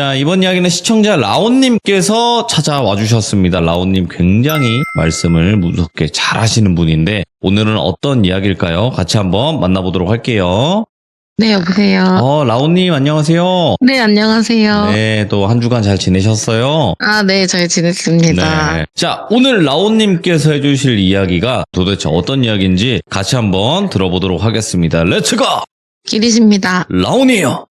자, 이번 이야기는 시청자 라온님께서 찾아와 주셨습니다. 라온님 굉장히 말씀을 무섭게 잘 하시는 분인데 오늘은 어떤 이야기일까요? 같이 한번 만나보도록 할게요. 네, 여보세요. 라온님 안녕하세요. 네, 안녕하세요. 네, 또 한 주간 잘 지내셨어요? 아, 네, 잘 지냈습니다. 네. 자, 오늘 라온님께서 해주실 이야기가 도대체 어떤 이야기인지 같이 한번 들어보도록 하겠습니다. 렛츠고! 기리십니다. 라온이에요.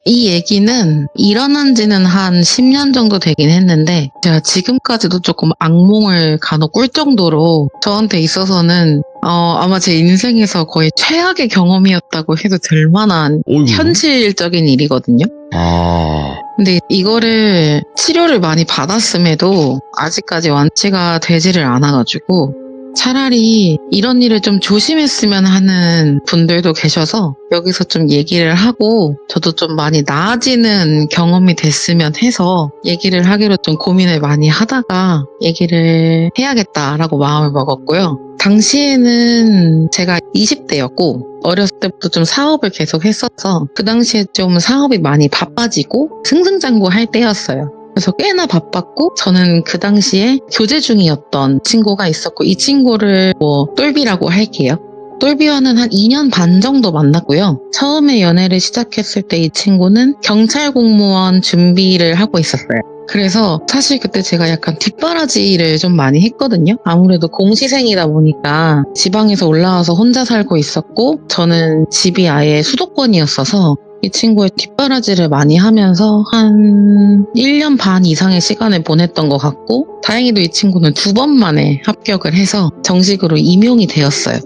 이 얘기는 일어난 지는 한 10년 정도 되긴 했는데 제가 지금까지도 조금 악몽을 간혹 꿀 정도로 저한테 있어서는 아마 제 인생에서 거의 최악의 경험이었다고 해도 될 만한 어이구. 현실적인 일이거든요. 근데 이거를 치료를 많이 받았음에도 아직까지 완치가 되지를 않아가지고 차라리 이런 일을 좀 조심했으면 하는 분들도 계셔서 여기서 좀 얘기를 하고 저도 좀 많이 나아지는 경험이 됐으면 해서 얘기를 하기로 좀 고민을 많이 하다가 얘기를 해야겠다라고 마음을 먹었고요. 당시에는 제가 20대였고 어렸을 때부터 좀 사업을 계속 했어서 그 당시에 좀 사업이 많이 바빠지고 승승장구할 때였어요. 그래서 꽤나 바빴고 저는 그 당시에 교제 중이었던 친구가 있었고 이 친구를 똘비라고 할게요. 똘비와는 한 2년 반 정도 만났고요. 처음에 연애를 시작했을 때 이 친구는 경찰 공무원 준비를 하고 있었어요. 그래서 사실 그때 제가 약간 뒷바라지를 좀 많이 했거든요. 아무래도 공시생이다 보니까 지방에서 올라와서 혼자 살고 있었고 저는 집이 아예 수도권이었어서 이 친구의 뒷바라지를 많이 하면서 한 1년 반 이상의 시간을 보냈던 것 같고 다행히도 이 친구는 2번 만에 합격을 해서 정식으로 임용이 되었어요.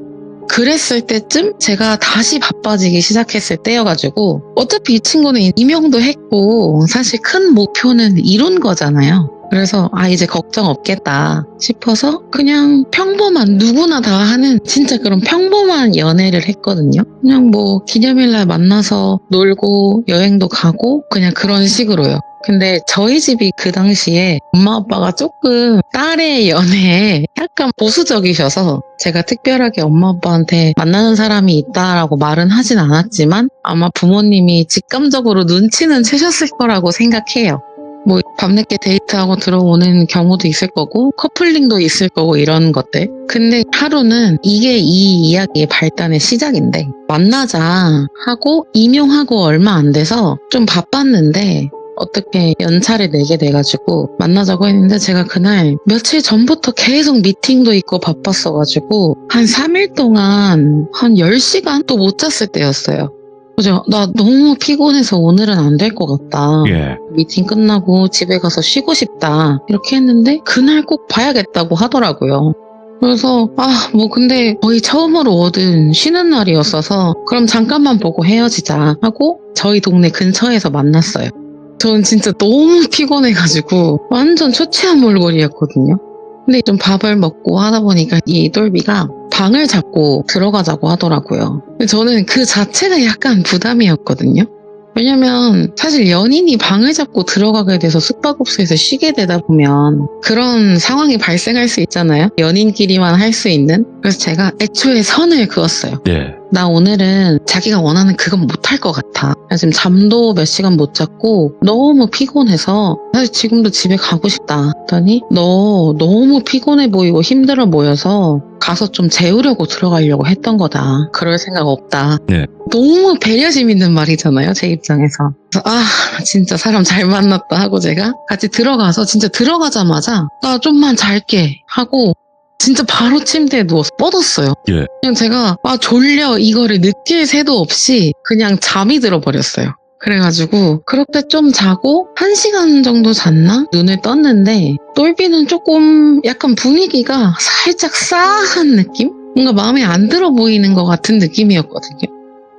그랬을 때쯤 제가 다시 바빠지기 시작했을 때여가지고 어차피 이 친구는 임용도 했고 사실 큰 목표는 이룬 거잖아요. 그래서 이제 걱정 없겠다 싶어서 그냥 평범한 누구나 다 하는 진짜 그런 평범한 연애를 했거든요. 그냥 기념일날 만나서 놀고 여행도 가고 그냥 그런 식으로요. 근데 저희 집이 그 당시에 엄마 아빠가 조금 딸의 연애에 약간 보수적이셔서 제가 특별하게 엄마 아빠한테 만나는 사람이 있다라고 말은 하진 않았지만 아마 부모님이 직감적으로 눈치는 채셨을 거라고 생각해요. 밤늦게 데이트하고 들어오는 경우도 있을 거고 커플링도 있을 거고 이런 것들. 근데 하루는 이게 이 이야기의 발단의 시작인데 만나자 하고 임용하고 얼마 안 돼서 좀 바빴는데 어떻게 연차를 내게 돼가지고 만나자고 했는데 제가 그날 며칠 전부터 계속 미팅도 있고 바빴어가지고 한 3일 동안 한 10시간도 못 잤을 때였어요. 그죠? 나 너무 피곤해서 오늘은 안 될 것 같다. 예. 미팅 끝나고 집에 가서 쉬고 싶다. 이렇게 했는데 그날 꼭 봐야겠다고 하더라고요. 그래서 근데 거의 처음으로 얻은 쉬는 날이었어서 그럼 잠깐만 보고 헤어지자 하고 저희 동네 근처에서 만났어요. 저는 진짜 너무 피곤해가지고 완전 초췌한 몰골이었거든요. 근데 좀 밥을 먹고 하다 보니까 이 똘비가 방을 잡고 들어가자고 하더라고요. 근데 저는 그 자체가 약간 부담이었거든요. 왜냐면 사실 연인이 방을 잡고 들어가게 돼서 숙박업소에서 쉬게 되다 보면 그런 상황이 발생할 수 있잖아요. 연인끼리만 할 수 있는. 그래서 제가 애초에 선을 그었어요. 예. 나 오늘은 자기가 원하는 그건 못할 것 같아. 지금 잠도 몇 시간 못 잤고 너무 피곤해서 사실 지금도 집에 가고 싶다 했더니 너 너무 피곤해 보이고 힘들어 보여서 가서 좀 재우려고 들어가려고 했던 거다. 그럴 생각 없다. 네. 너무 배려심 있는 말이잖아요, 제 입장에서. 그래서 진짜 사람 잘 만났다 하고 제가 같이 들어가서 진짜 들어가자마자 나 좀만 잘게 하고 진짜 바로 침대에 누워서 뻗었어요. 예. 그냥 제가 졸려 이거를 느낄 새도 없이 그냥 잠이 들어버렸어요. 그래가지고 그렇게 좀 자고 1시간 정도 잤나? 눈을 떴는데 똘비는 조금 약간 분위기가 살짝 싸한 느낌? 뭔가 마음에 안 들어 보이는 것 같은 느낌이었거든요.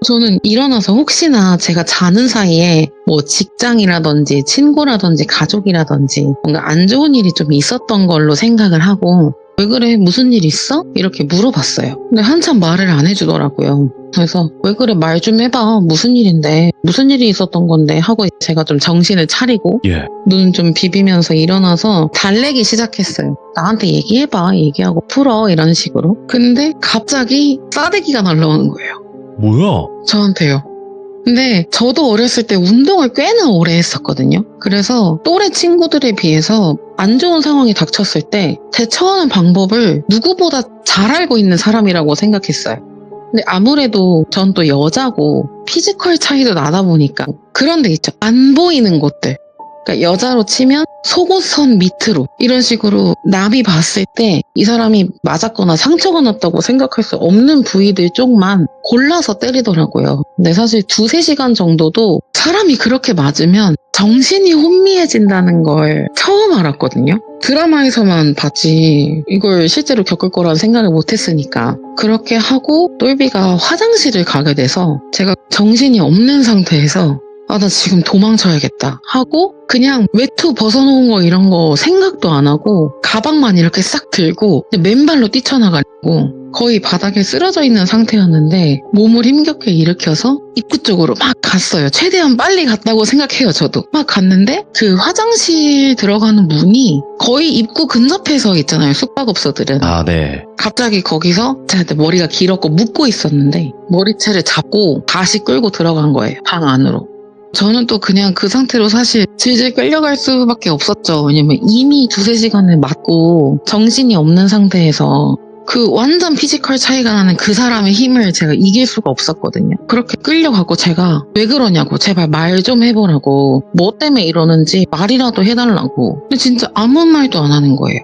저는 일어나서 혹시나 제가 자는 사이에 직장이라든지 친구라든지 가족이라든지 뭔가 안 좋은 일이 좀 있었던 걸로 생각을 하고 왜 그래? 무슨 일 있어? 이렇게 물어봤어요. 근데 한참 말을 안 해주더라고요. 그래서 왜 그래? 말 좀 해봐. 무슨 일인데? 무슨 일이 있었던 건데? 하고 제가 좀 정신을 차리고 예. 눈 좀 비비면서 일어나서 달래기 시작했어요. 나한테 얘기해봐. 얘기하고 풀어. 이런 식으로. 근데 갑자기 싸대기가 날라오는 거예요. 뭐야? 저한테요. 근데 저도 어렸을 때 운동을 꽤나 오래 했었거든요. 그래서 또래 친구들에 비해서 안 좋은 상황이 닥쳤을 때 대처하는 방법을 누구보다 잘 알고 있는 사람이라고 생각했어요. 근데 아무래도 전 또 여자고 피지컬 차이도 나다 보니까 그런 데 있죠. 안 보이는 곳들. 그러니까 여자로 치면 속옷선 밑으로 이런 식으로 남이 봤을 때 이 사람이 맞았거나 상처가 났다고 생각할 수 없는 부위들 쪽만 골라서 때리더라고요. 근데 사실 2-3시간 정도도 사람이 그렇게 맞으면 정신이 혼미해진다는 걸 처음 알았거든요. 드라마에서만 봤지 이걸 실제로 겪을 거란 생각을 못했으니까 그렇게 하고 똘비가 화장실을 가게 돼서 제가 정신이 없는 상태에서 아, 나 지금 도망쳐야겠다 하고 그냥 외투 벗어놓은 거 이런 거 생각도 안 하고 가방만 이렇게 싹 들고 맨발로 뛰쳐나가려고 거의 바닥에 쓰러져 있는 상태였는데 몸을 힘겹게 일으켜서 입구 쪽으로 막 갔어요. 최대한 빨리 갔다고 생각해요, 저도. 막 갔는데 그 화장실 들어가는 문이 거의 입구 근접해 서 있잖아요, 숙박업소들은. 아, 네. 갑자기 거기서 제가 그때 머리가 길었고 묶고 있었는데 머리채를 잡고 다시 끌고 들어간 거예요, 방 안으로. 저는 또 그냥 그 상태로 사실 질질 끌려갈 수밖에 없었죠. 왜냐면 이미 2-3시간을 맞고 정신이 없는 상태에서 그 완전 피지컬 차이가 나는 그 사람의 힘을 제가 이길 수가 없었거든요. 그렇게 끌려가고 제가 왜 그러냐고 제발 말 좀 해보라고 뭐 때문에 이러는지 말이라도 해달라고. 근데 진짜 아무 말도 안 하는 거예요.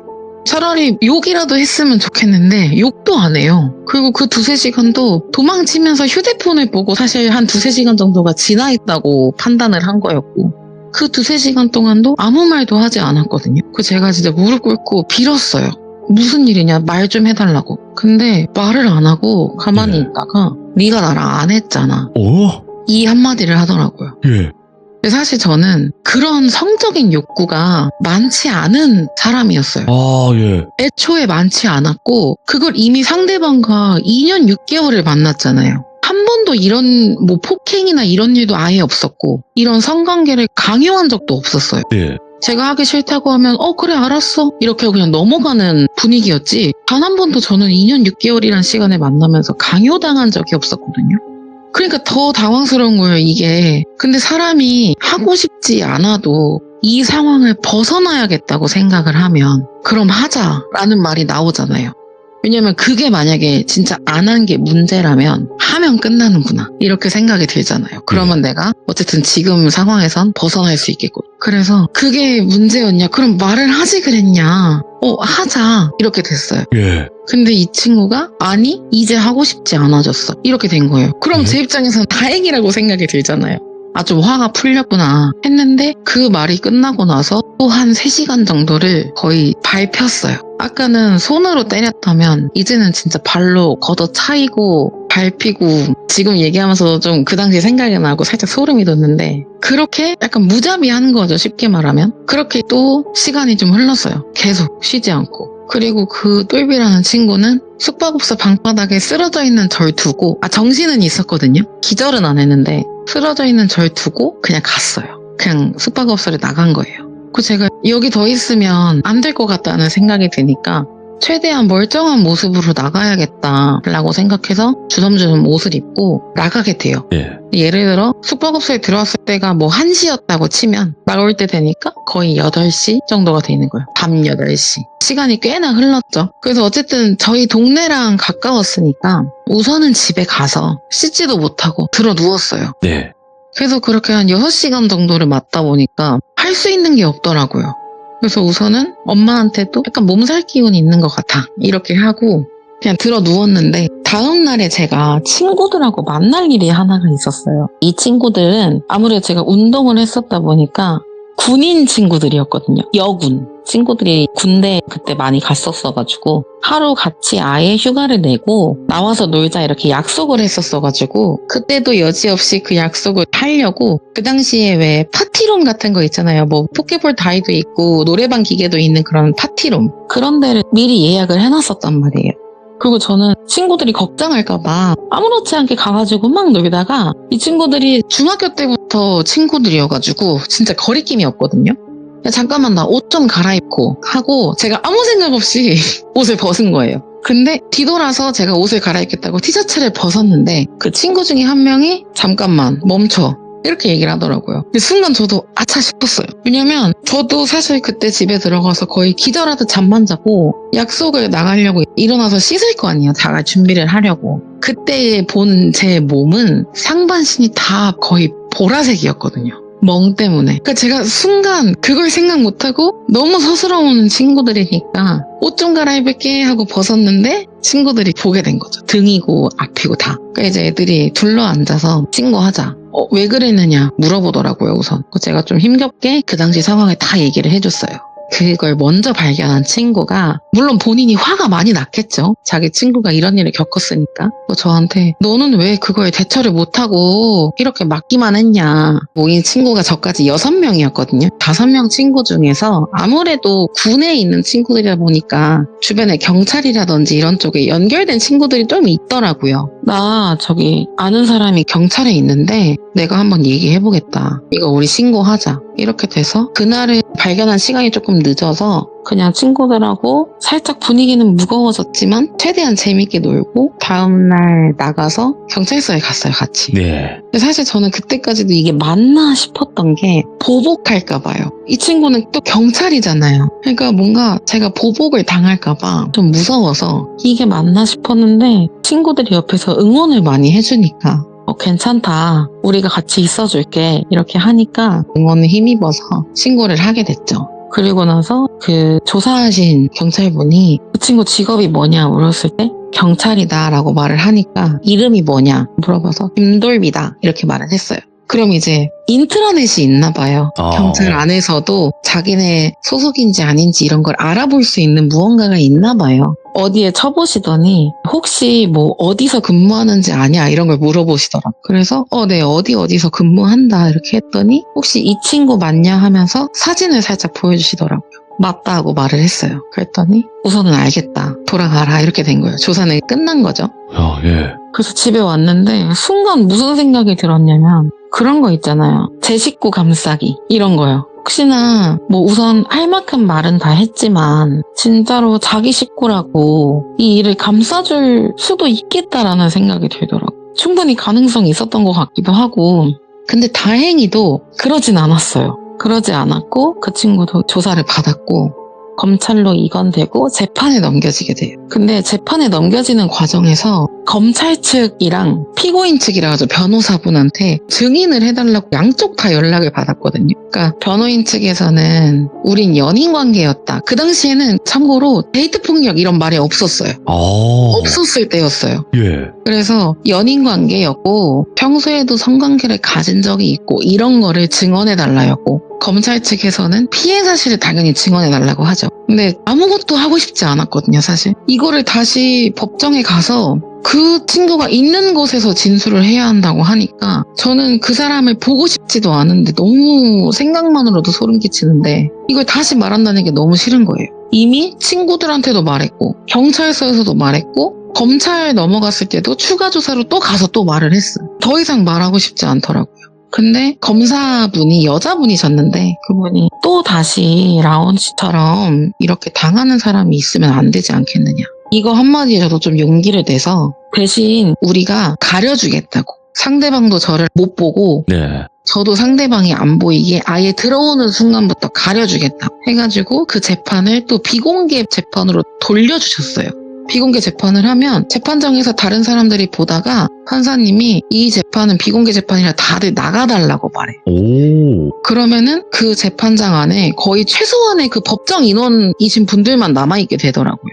차라리 욕이라도 했으면 좋겠는데 욕도 안 해요. 그리고 그 2-3시간도 도망치면서 휴대폰을 보고 사실 한 2-3시간 정도가 지나 있다고 판단을 한 거였고 그 2-3시간 동안도 아무 말도 하지 않았거든요. 그 제가 진짜 무릎 꿇고 빌었어요. 무슨 일이냐 말 좀 해달라고. 근데 말을 안 하고 가만히 예. 있다가 네가 나랑 안 했잖아. 이 한마디를 하더라고요. 예. 근데 사실 저는 그런 성적인 욕구가 많지 않은 사람이었어요. 아, 예. 애초에 많지 않았고 그걸 이미 상대방과 2년 6개월을 만났잖아요. 한 번도 이런 뭐 폭행이나 이런 일도 아예 없었고 이런 성관계를 강요한 적도 없었어요. 예. 제가 하기 싫다고 하면 그래 알았어 이렇게 그냥 넘어가는 분위기였지 단 한 번도 저는 2년 6개월이란 시간을 만나면서 강요당한 적이 없었거든요. 그러니까 더 당황스러운 거예요, 이게. 근데 사람이 하고 싶지 않아도 이 상황을 벗어나야겠다고 생각을 하면 그럼 하자라는 말이 나오잖아요. 왜냐면 그게 만약에 진짜 안 한 게 문제라면 하면 끝나는구나 이렇게 생각이 들잖아요. 그러면 내가 어쨌든 지금 상황에선 벗어날 수 있겠고. 그래서 그게 문제였냐? 그럼 말을 하지 그랬냐? 하자 이렇게 됐어요. 예. 근데 이 친구가 아니 이제 하고 싶지 않아졌어 이렇게 된 거예요. 그럼 제 입장에서는 다행이라고 생각이 들잖아요. 아, 좀 화가 풀렸구나 했는데 그 말이 끝나고 나서 또 한 3시간 정도를 거의 밟혔어요. 아까는 손으로 때렸다면 이제는 진짜 발로 걷어차이고 밟히고 지금 얘기하면서 좀 그 당시 생각이 나고 살짝 소름이 돋는데 그렇게 약간 무자비하는 거죠, 쉽게 말하면. 그렇게 또 시간이 좀 흘렀어요. 계속 쉬지 않고. 그리고 그 똘비라는 친구는 숙박업소 방바닥에 쓰러져 있는 절 두고 정신은 있었거든요. 기절은 안 했는데 쓰러져 있는 절 두고 그냥 갔어요. 그냥 숙박업소를 나간 거예요. 그 제가 여기 더 있으면 안 될 것 같다는 생각이 드니까 최대한 멀쩡한 모습으로 나가야겠다라고 생각해서 주섬주섬 옷을 입고 나가게 돼요. 예. 예를 들어 숙박업소에 들어왔을 때가 뭐 1시였다고 치면 나올 때 되니까 거의 8시 정도가 되는 거예요. 밤 8시. 시간이 꽤나 흘렀죠. 그래서 어쨌든 저희 동네랑 가까웠으니까 우선은 집에 가서 씻지도 못하고 들어 누웠어요. 네. 그래서 그렇게 한 6시간 정도를 맞다 보니까 할 수 있는 게 없더라고요. 그래서 우선은 엄마한테도 약간 몸살 기운이 있는 것 같아 이렇게 하고 그냥 들어 누웠는데 다음날에 제가 친구들하고 만날 일이 하나가 있었어요. 이 친구들은 아무래도 제가 운동을 했었다 보니까 군인 친구들이었거든요. 여군. 친구들이 군대 그때 많이 갔었어가지고 하루 같이 아예 휴가를 내고 나와서 놀자 이렇게 약속을 했었어가지고 그때도 여지없이 그 약속을 하려고 그 당시에 왜 파티룸 같은 거 있잖아요. 뭐 포켓볼 다이도 있고 노래방 기계도 있는 그런 파티룸 그런 데를 미리 예약을 해놨었단 말이에요. 그리고 저는 친구들이 걱정할까봐 아무렇지 않게 가가지고 막 놀다가 이 친구들이 중학교 때부터 친구들이어가지고 진짜 거리낌이었거든요. 야, 잠깐만 나 옷 좀 갈아입고 하고 제가 아무 생각 없이 옷을 벗은 거예요. 근데 뒤돌아서 제가 옷을 갈아입겠다고 티셔츠를 벗었는데 그 친구 중에 한 명이 잠깐만 멈춰 이렇게 얘기를 하더라고요. 근데 순간 저도 아차 싶었어요. 왜냐면 저도 사실 그때 집에 들어가서 거의 기절하듯 잠만 자고 약속을 나가려고 일어나서 씻을 거 아니에요. 자갈 준비를 하려고. 그때 본 제 몸은 상반신이 다 거의 보라색이었거든요. 멍 때문에. 그러니까 제가 순간 그걸 생각 못하고 너무 서스러운 친구들이니까 옷 좀 갈아입을게 하고 벗었는데 친구들이 보게 된 거죠. 등이고 앞이고 다. 그러니까 이제 애들이 둘러앉아서 신고하자. 왜 그랬느냐 물어보더라고요, 우선. 제가 좀 힘겹게 그 당시 상황을 다 얘기를 해줬어요. 그걸 먼저 발견한 친구가 물론 본인이 화가 많이 났겠죠. 자기 친구가 이런 일을 겪었으니까. 저한테 너는 왜 그거에 대처를 못하고 이렇게 맞기만 했냐. 모인 친구가 저까지 6명이었거든요. 5명 친구 중에서 아무래도 군에 있는 친구들이다 보니까 주변에 경찰이라든지 이런 쪽에 연결된 친구들이 좀 있더라고요. 나 저기 아는 사람이 경찰에 있는데 내가 한번 얘기해보겠다. 이거 우리 신고하자. 이렇게 돼서 그날을 발견한 시간이 조금 늦어서 그냥 친구들하고 살짝 분위기는 무거워졌지만 최대한 재밌게 놀고 다음날 나가서 경찰서에 갔어요, 같이. 네. 근데 사실 저는 그때까지도 이게 맞나 싶었던 게 보복할까 봐요. 이 친구는 또 경찰이잖아요. 그러니까 뭔가 제가 보복을 당할까 봐 좀 무서워서 이게 맞나 싶었는데 친구들이 옆에서 응원을 많이 해주니까 괜찮다. 우리가 같이 있어줄게. 이렇게 하니까 응원에 힘입어서 신고를 하게 됐죠. 그리고 나서 그 조사하신 경찰분이 그 친구 직업이 뭐냐 물었을 때 경찰이다라고 말을 하니까 이름이 뭐냐 물어봐서 김돌비다 이렇게 말을 했어요. 그럼 이제 인트라넷이 있나 봐요. 경찰 안에서도 자기네 소속인지 아닌지 이런 걸 알아볼 수 있는 무언가가 있나 봐요. 어디에 쳐보시더니 혹시 뭐 어디서 근무하는지 아냐 이런 걸 물어보시더라고요. 그래서 네 어디서 근무한다 이렇게 했더니 혹시 이 친구 맞냐 하면서 사진을 살짝 보여주시더라고요. 맞다 하고 말을 했어요. 그랬더니 우선은 알겠다. 돌아가라 이렇게 된 거예요. 조사는 끝난 거죠. 예. 그래서 집에 왔는데 순간 무슨 생각이 들었냐면 그런 거 있잖아요. 제 식구 감싸기 이런 거요. 혹시나 뭐 우선 할 만큼 말은 다 했지만 진짜로 자기 식구라고 이 일을 감싸줄 수도 있겠다라는 생각이 들더라고요. 충분히 가능성이 있었던 것 같기도 하고 근데 다행히도 그러진 않았어요. 그러지 않았고 그 친구도 조사를 받았고 검찰로 이건되고 재판에 넘겨지게 돼요. 근데 재판에 넘겨지는 과정에서 검찰 측이랑 피고인 측이라 가지고 변호사분한테 증인을 해달라고 양쪽 다 연락을 받았거든요. 그러니까 변호인 측에서는 우린 연인 관계였다. 그 당시에는 참고로 데이트 폭력 이런 말이 없었어요. 없었을 때였어요. 예. 그래서 연인 관계였고 평소에도 성관계를 가진 적이 있고 이런 거를 증언해달라였고 검찰 측에서는 피해 사실을 당연히 증언해달라고 하죠. 근데 아무것도 하고 싶지 않았거든요, 사실. 이거를 다시 법정에 가서 그 친구가 있는 곳에서 진술을 해야 한다고 하니까 저는 그 사람을 보고 싶지도 않은데 너무 생각만으로도 소름 끼치는데 이걸 다시 말한다는 게 너무 싫은 거예요. 이미 친구들한테도 말했고 경찰서에서도 말했고 검찰 넘어갔을 때도 추가 조사로 또 가서 또 말을 했어요. 더 이상 말하고 싶지 않더라고요. 근데 검사분이 여자분이셨는데 그분이 또 다시 라온 씨처럼 이렇게 당하는 사람이 있으면 안 되지 않겠느냐. 이거 한마디에 저도 좀 용기를 내서 대신 우리가 가려주겠다고. 상대방도 저를 못 보고 저도 상대방이 안 보이게 아예 들어오는 순간부터 가려주겠다 해가지고 그 재판을 또 비공개 재판으로 돌려주셨어요. 비공개 재판을 하면 재판장에서 다른 사람들이 보다가 판사님이 이 재판은 비공개 재판이라 다들 나가달라고 말해. 그러면은 그 재판장 안에 거의 최소한의 그 법정 인원이신 분들만 남아있게 되더라고요.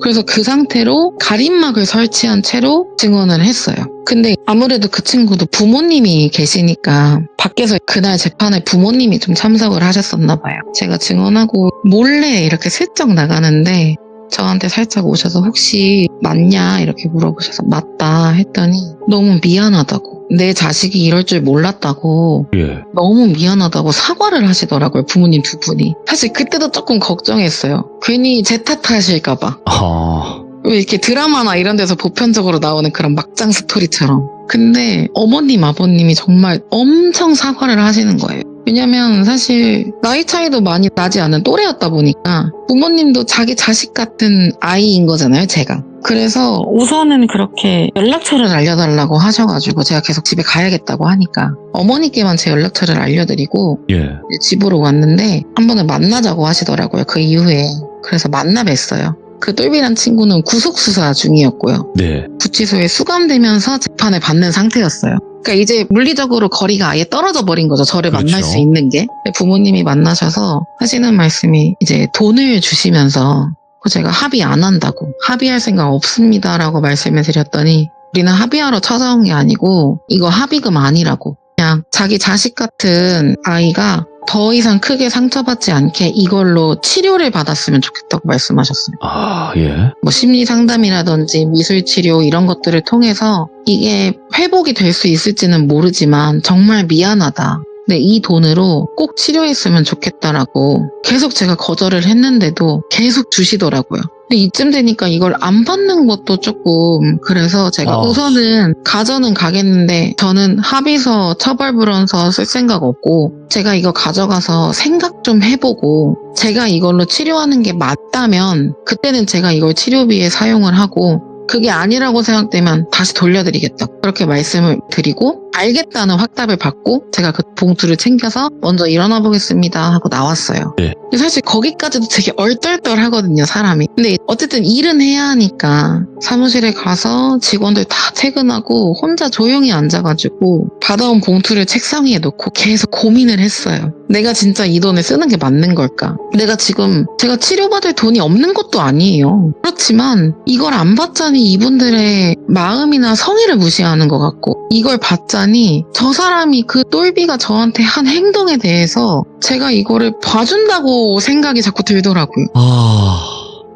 그래서 그 상태로 가림막을 설치한 채로 증언을 했어요. 근데 아무래도 그 친구도 부모님이 계시니까 밖에서 그날 재판에 부모님이 좀 참석을 하셨었나 봐요. 제가 증언하고 몰래 이렇게 슬쩍 나가는데 저한테 살짝 오셔서 혹시 맞냐 이렇게 물어보셔서 맞다 했더니 너무 미안하다고, 내 자식이 이럴 줄 몰랐다고, 예. 너무 미안하다고 사과를 하시더라고요. 부모님 두 분이. 사실 그때도 조금 걱정했어요. 괜히 제 탓하실까봐. 아, 왜 이렇게 드라마나 이런 데서 보편적으로 나오는 그런 막장 스토리처럼. 근데 어머님 아버님이 정말 엄청 사과를 하시는 거예요. 왜냐면 사실 나이 차이도 많이 나지 않은 또래였다 보니까 부모님도 자기 자식 같은 아이인 거잖아요, 제가. 그래서 우선은 그렇게 연락처를 알려달라고 하셔가지고 제가 계속 집에 가야겠다고 하니까 어머니께만 제 연락처를 알려드리고 예. 이제 집으로 왔는데 한 번을 만나자고 하시더라고요, 그 이후에. 그래서 만나 뵀어요. 그 똘비란 친구는 구속수사 중이었고요. 네. 구치소에 수감되면서 재판을 받는 상태였어요. 그러니까 이제 물리적으로 거리가 아예 떨어져 버린 거죠. 저를 그렇죠. 만날 수 있는 게. 부모님이 만나셔서 하시는 말씀이 이제 돈을 주시면서 제가 합의 안 한다고, 합의할 생각 없습니다라고 말씀을 드렸더니 우리는 합의하러 찾아온 게 아니고 이거 합의금 아니라고, 그냥 자기 자식 같은 아이가 더 이상 크게 상처받지 않게 이걸로 치료를 받았으면 좋겠다고 말씀하셨어요. 아, 예. 뭐 심리 상담이라든지 미술 치료 이런 것들을 통해서 이게 회복이 될 수 있을지는 모르지만 정말 미안하다. 근데 이 돈으로 꼭 치료했으면 좋겠다라고 계속 제가 거절을 했는데도 계속 주시더라고요. 근데 이쯤 되니까 이걸 안 받는 것도 조금, 그래서 제가 우선은 가전은 가겠는데 저는 합의서, 처벌불원서 쓸 생각 없고 제가 이거 가져가서 생각 좀 해보고 제가 이걸로 치료하는 게 맞다면 그때는 제가 이걸 치료비에 사용을 하고 그게 아니라고 생각되면 다시 돌려드리겠다, 그렇게 말씀을 드리고 알겠다는 확답을 받고 제가 그 봉투를 챙겨서 먼저 일어나 보겠습니다 하고 나왔어요. 네. 근데 사실 거기까지도 되게 얼떨떨하거든요, 사람이. 근데 어쨌든 일은 해야 하니까 사무실에 가서 직원들 다 퇴근하고 혼자 조용히 앉아가지고 받아온 봉투를 책상 위에 놓고 계속 고민을 했어요. 내가 진짜 이 돈을 쓰는 게 맞는 걸까? 내가 지금 제가 치료받을 돈이 없는 것도 아니에요. 그렇지만 이걸 안 받자니 이분들의 마음이나 성의를 무시하는 것 같고, 이걸 받자니 저 사람이 그 똘비가 저한테 한 행동에 대해서 제가 이거를 봐준다고 생각이 자꾸 들더라고요.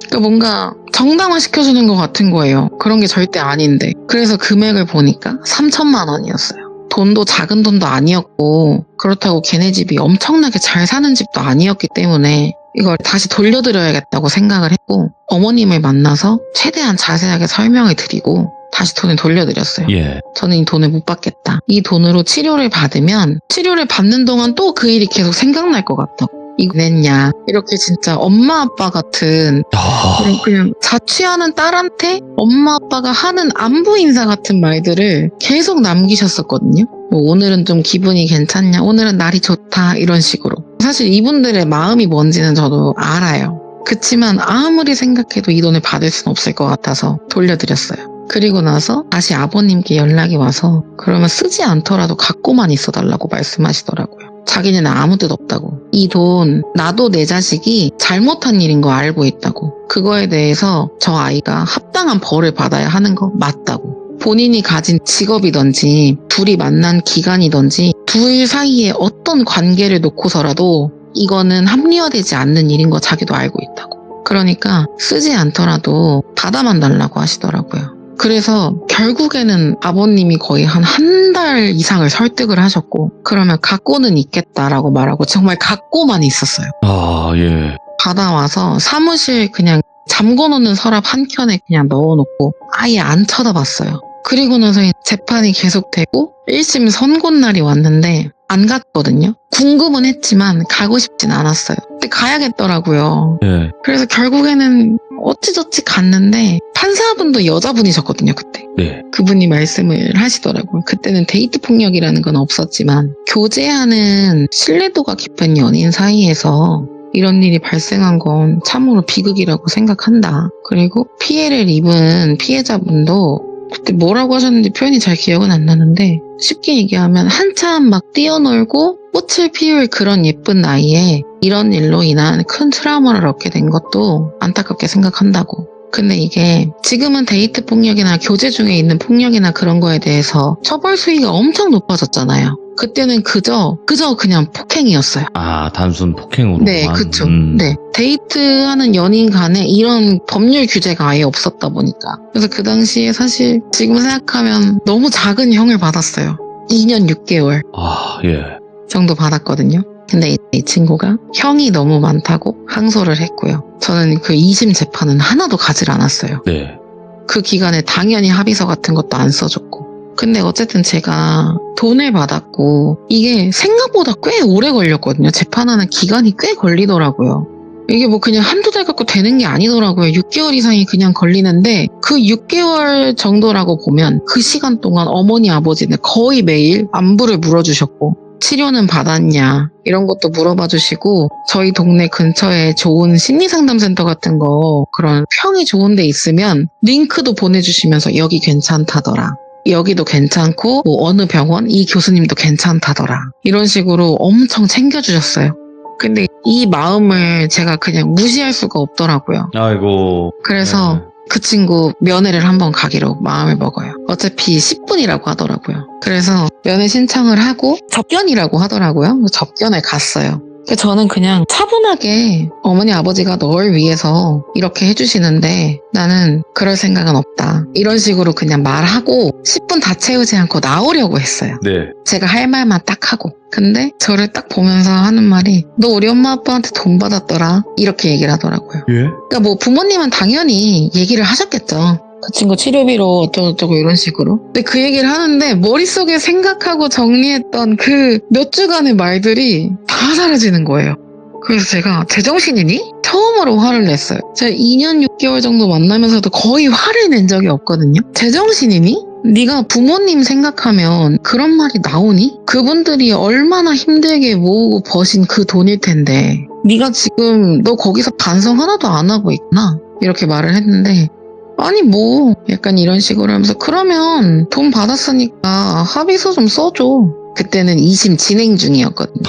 그러니까 뭔가 정당화 시켜주는 것 같은 거예요. 그런 게 절대 아닌데. 그래서 금액을 보니까 3천만 원이었어요. 돈도 작은 돈도 아니었고 그렇다고 걔네 집이 엄청나게 잘 사는 집도 아니었기 때문에 이걸 다시 돌려드려야겠다고 생각을 했고 어머님을 만나서 최대한 자세하게 설명을 드리고 다시 돈을 돌려드렸어요. 예. 저는 이 돈을 못 받겠다. 이 돈으로 치료를 받으면 치료를 받는 동안 또 그 일이 계속 생각날 것 같다고. 이거 냈냐. 이렇게 진짜 엄마 아빠 같은 그냥 자취하는 딸한테 엄마 아빠가 하는 안부 인사 같은 말들을 계속 남기셨었거든요. 뭐 오늘은 좀 기분이 괜찮냐, 오늘은 날이 좋다, 이런 식으로. 사실 이분들의 마음이 뭔지는 저도 알아요. 그치만 아무리 생각해도 이 돈을 받을 수는 없을 것 같아서 돌려드렸어요. 그리고 나서 다시 아버님께 연락이 와서 그러면 쓰지 않더라도 갖고만 있어달라고 말씀하시더라고요. 자기는 아무 뜻 없다고. 이 돈 나도 내 자식이 잘못한 일인 거 알고 있다고. 그거에 대해서 저 아이가 합당한 벌을 받아야 하는 거 맞다고. 본인이 가진 직업이든지 둘이 만난 기간이든지 둘 사이에 어떤 관계를 놓고서라도 이거는 합리화되지 않는 일인 거 자기도 알고 있다고. 그러니까 쓰지 않더라도 받아만 달라고 하시더라고요. 그래서 결국에는 아버님이 거의 한 달 이상을 설득을 하셨고 그러면 갖고는 있겠다라고 말하고 정말 갖고만 있었어요. 아, 예. 받아와서 사무실 그냥 잠궈놓는 서랍 한 켠에 그냥 넣어놓고 아예 안 쳐다봤어요. 그리고 나서 재판이 계속되고 1심 선고날이 왔는데 안 갔거든요. 궁금은 했지만 가고 싶진 않았어요. 근데 가야겠더라고요. 예. 그래서 결국에는 어찌저찌 갔는데 판사분도 여자분이셨거든요, 그때. 네. 그분이 말씀을 하시더라고요. 그때는 데이트 폭력이라는 건 없었지만 교제하는 신뢰도가 깊은 연인 사이에서 이런 일이 발생한 건 참으로 비극이라고 생각한다. 그리고 피해를 입은 피해자분도 그때 뭐라고 하셨는지 표현이 잘 기억은 안 나는데 쉽게 얘기하면 한참 막 뛰어놀고 꽃을 피울 그런 예쁜 나이에 이런 일로 인한 큰 트라우마를 얻게 된 것도 안타깝게 생각한다고. 근데 이게 지금은 데이트 폭력이나 교제 중에 있는 폭력이나 그런 거에 대해서 처벌 수위가 엄청 높아졌잖아요. 그때는 그저 그냥 폭행이었어요. 아, 단순 폭행으로만. 네, 그쵸. 네. 데이트하는 연인 간에 이런 법률 규제가 아예 없었다 보니까. 그래서 그 당시에 사실 지금 생각하면 너무 작은 형을 받았어요. 2년 6개월 아, 예. 정도 받았거든요. 근데 이 친구가 형이 너무 많다고 항소를 했고요. 저는 그 2심 재판은 하나도 가질 않았어요. 네. 그 기간에 당연히 합의서 같은 것도 안 써줬고. 근데 어쨌든 제가 돈을 받았고 이게 생각보다 꽤 오래 걸렸거든요. 재판하는 기간이 꽤 걸리더라고요. 이게 뭐 그냥 한두 달 갖고 되는 게 아니더라고요. 6개월 이상이 그냥 걸리는데 그 6개월 정도라고 보면 그 시간 동안 어머니 아버지는 거의 매일 안부를 물어주셨고 치료는 받았냐 이런 것도 물어봐 주시고 저희 동네 근처에 좋은 심리상담센터 같은 거 그런 평이 좋은 데 있으면 링크도 보내주시면서 여기 괜찮다더라. 여기도 괜찮고 뭐 어느 병원 이 교수님도 괜찮다더라. 이런 식으로 엄청 챙겨주셨어요. 근데 이 마음을 제가 그냥 무시할 수가 없더라고요. 아이고. 그래서 그 친구 면회를 한번 가기로 마음을 먹어요. 어차피 10분이라고 하더라고요. 그래서 면회 신청을 하고 접견이라고 하더라고요. 접견을 갔어요. 저는 그냥 차분하게 어머니 아버지가 널 위해서 이렇게 해주시는데 나는 그럴 생각은 없다. 이런 식으로 그냥 말하고 10분 다 채우지 않고 나오려고 했어요. 네. 제가 할 말만 딱 하고. 근데 저를 딱 보면서 하는 말이 너 우리 엄마 아빠한테 돈 받았더라. 이렇게 얘기를 하더라고요. 예? 그러니까 뭐 부모님은 당연히 얘기를 하셨겠죠. 그 친구 치료비로 어쩌고저쩌고 이런 식으로. 근데 그 얘기를 하는데 머릿속에 생각하고 정리했던 그 몇 주간의 말들이 다 사라지는 거예요. 그래서 제가 제정신이니? 처음으로 화를 냈어요. 제가 2년 6개월 정도 만나면서도 거의 화를 낸 적이 없거든요. 제정신이니? 네가 부모님 생각하면 그런 말이 나오니? 그분들이 얼마나 힘들게 모으고 버신 그 돈일 텐데 네가 지금 너 거기서 반성 하나도 안 하고 있구나 이렇게 말을 했는데 아니 뭐 약간 이런 식으로 하면서 그러면 돈 받았으니까 합의서 좀 써줘. 그때는 2심 진행 중이었거든요.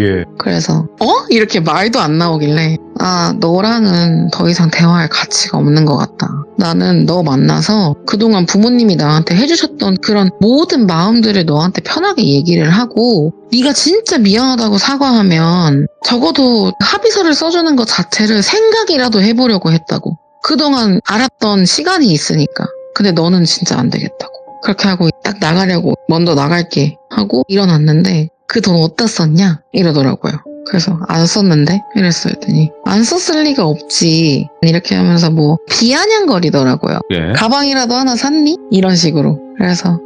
예. 그래서 이렇게 말도 안 나오길래 아 너랑은 더 이상 대화할 가치가 없는 것 같다. 나는 너 만나서 그동안 부모님이 나한테 해주셨던 그런 모든 마음들을 너한테 편하게 얘기를 하고 네가 진짜 미안하다고 사과하면 적어도 합의서를 써주는 것 자체를 생각이라도 해보려고 했다고. 그동안 알았던 시간이 있으니까. 근데 너는 진짜 안 되겠다고. 그렇게 하고 딱 나가려고 먼저 나갈게 하고 일어났는데 그 돈 어디다 썼냐? 이러더라고요. 그래서 안 썼는데? 이랬어요. 했더니 안 썼을 리가 없지. 이렇게 하면서 뭐 비아냥거리더라고요. 예. 가방이라도 하나 샀니? 이런 식으로. 그래서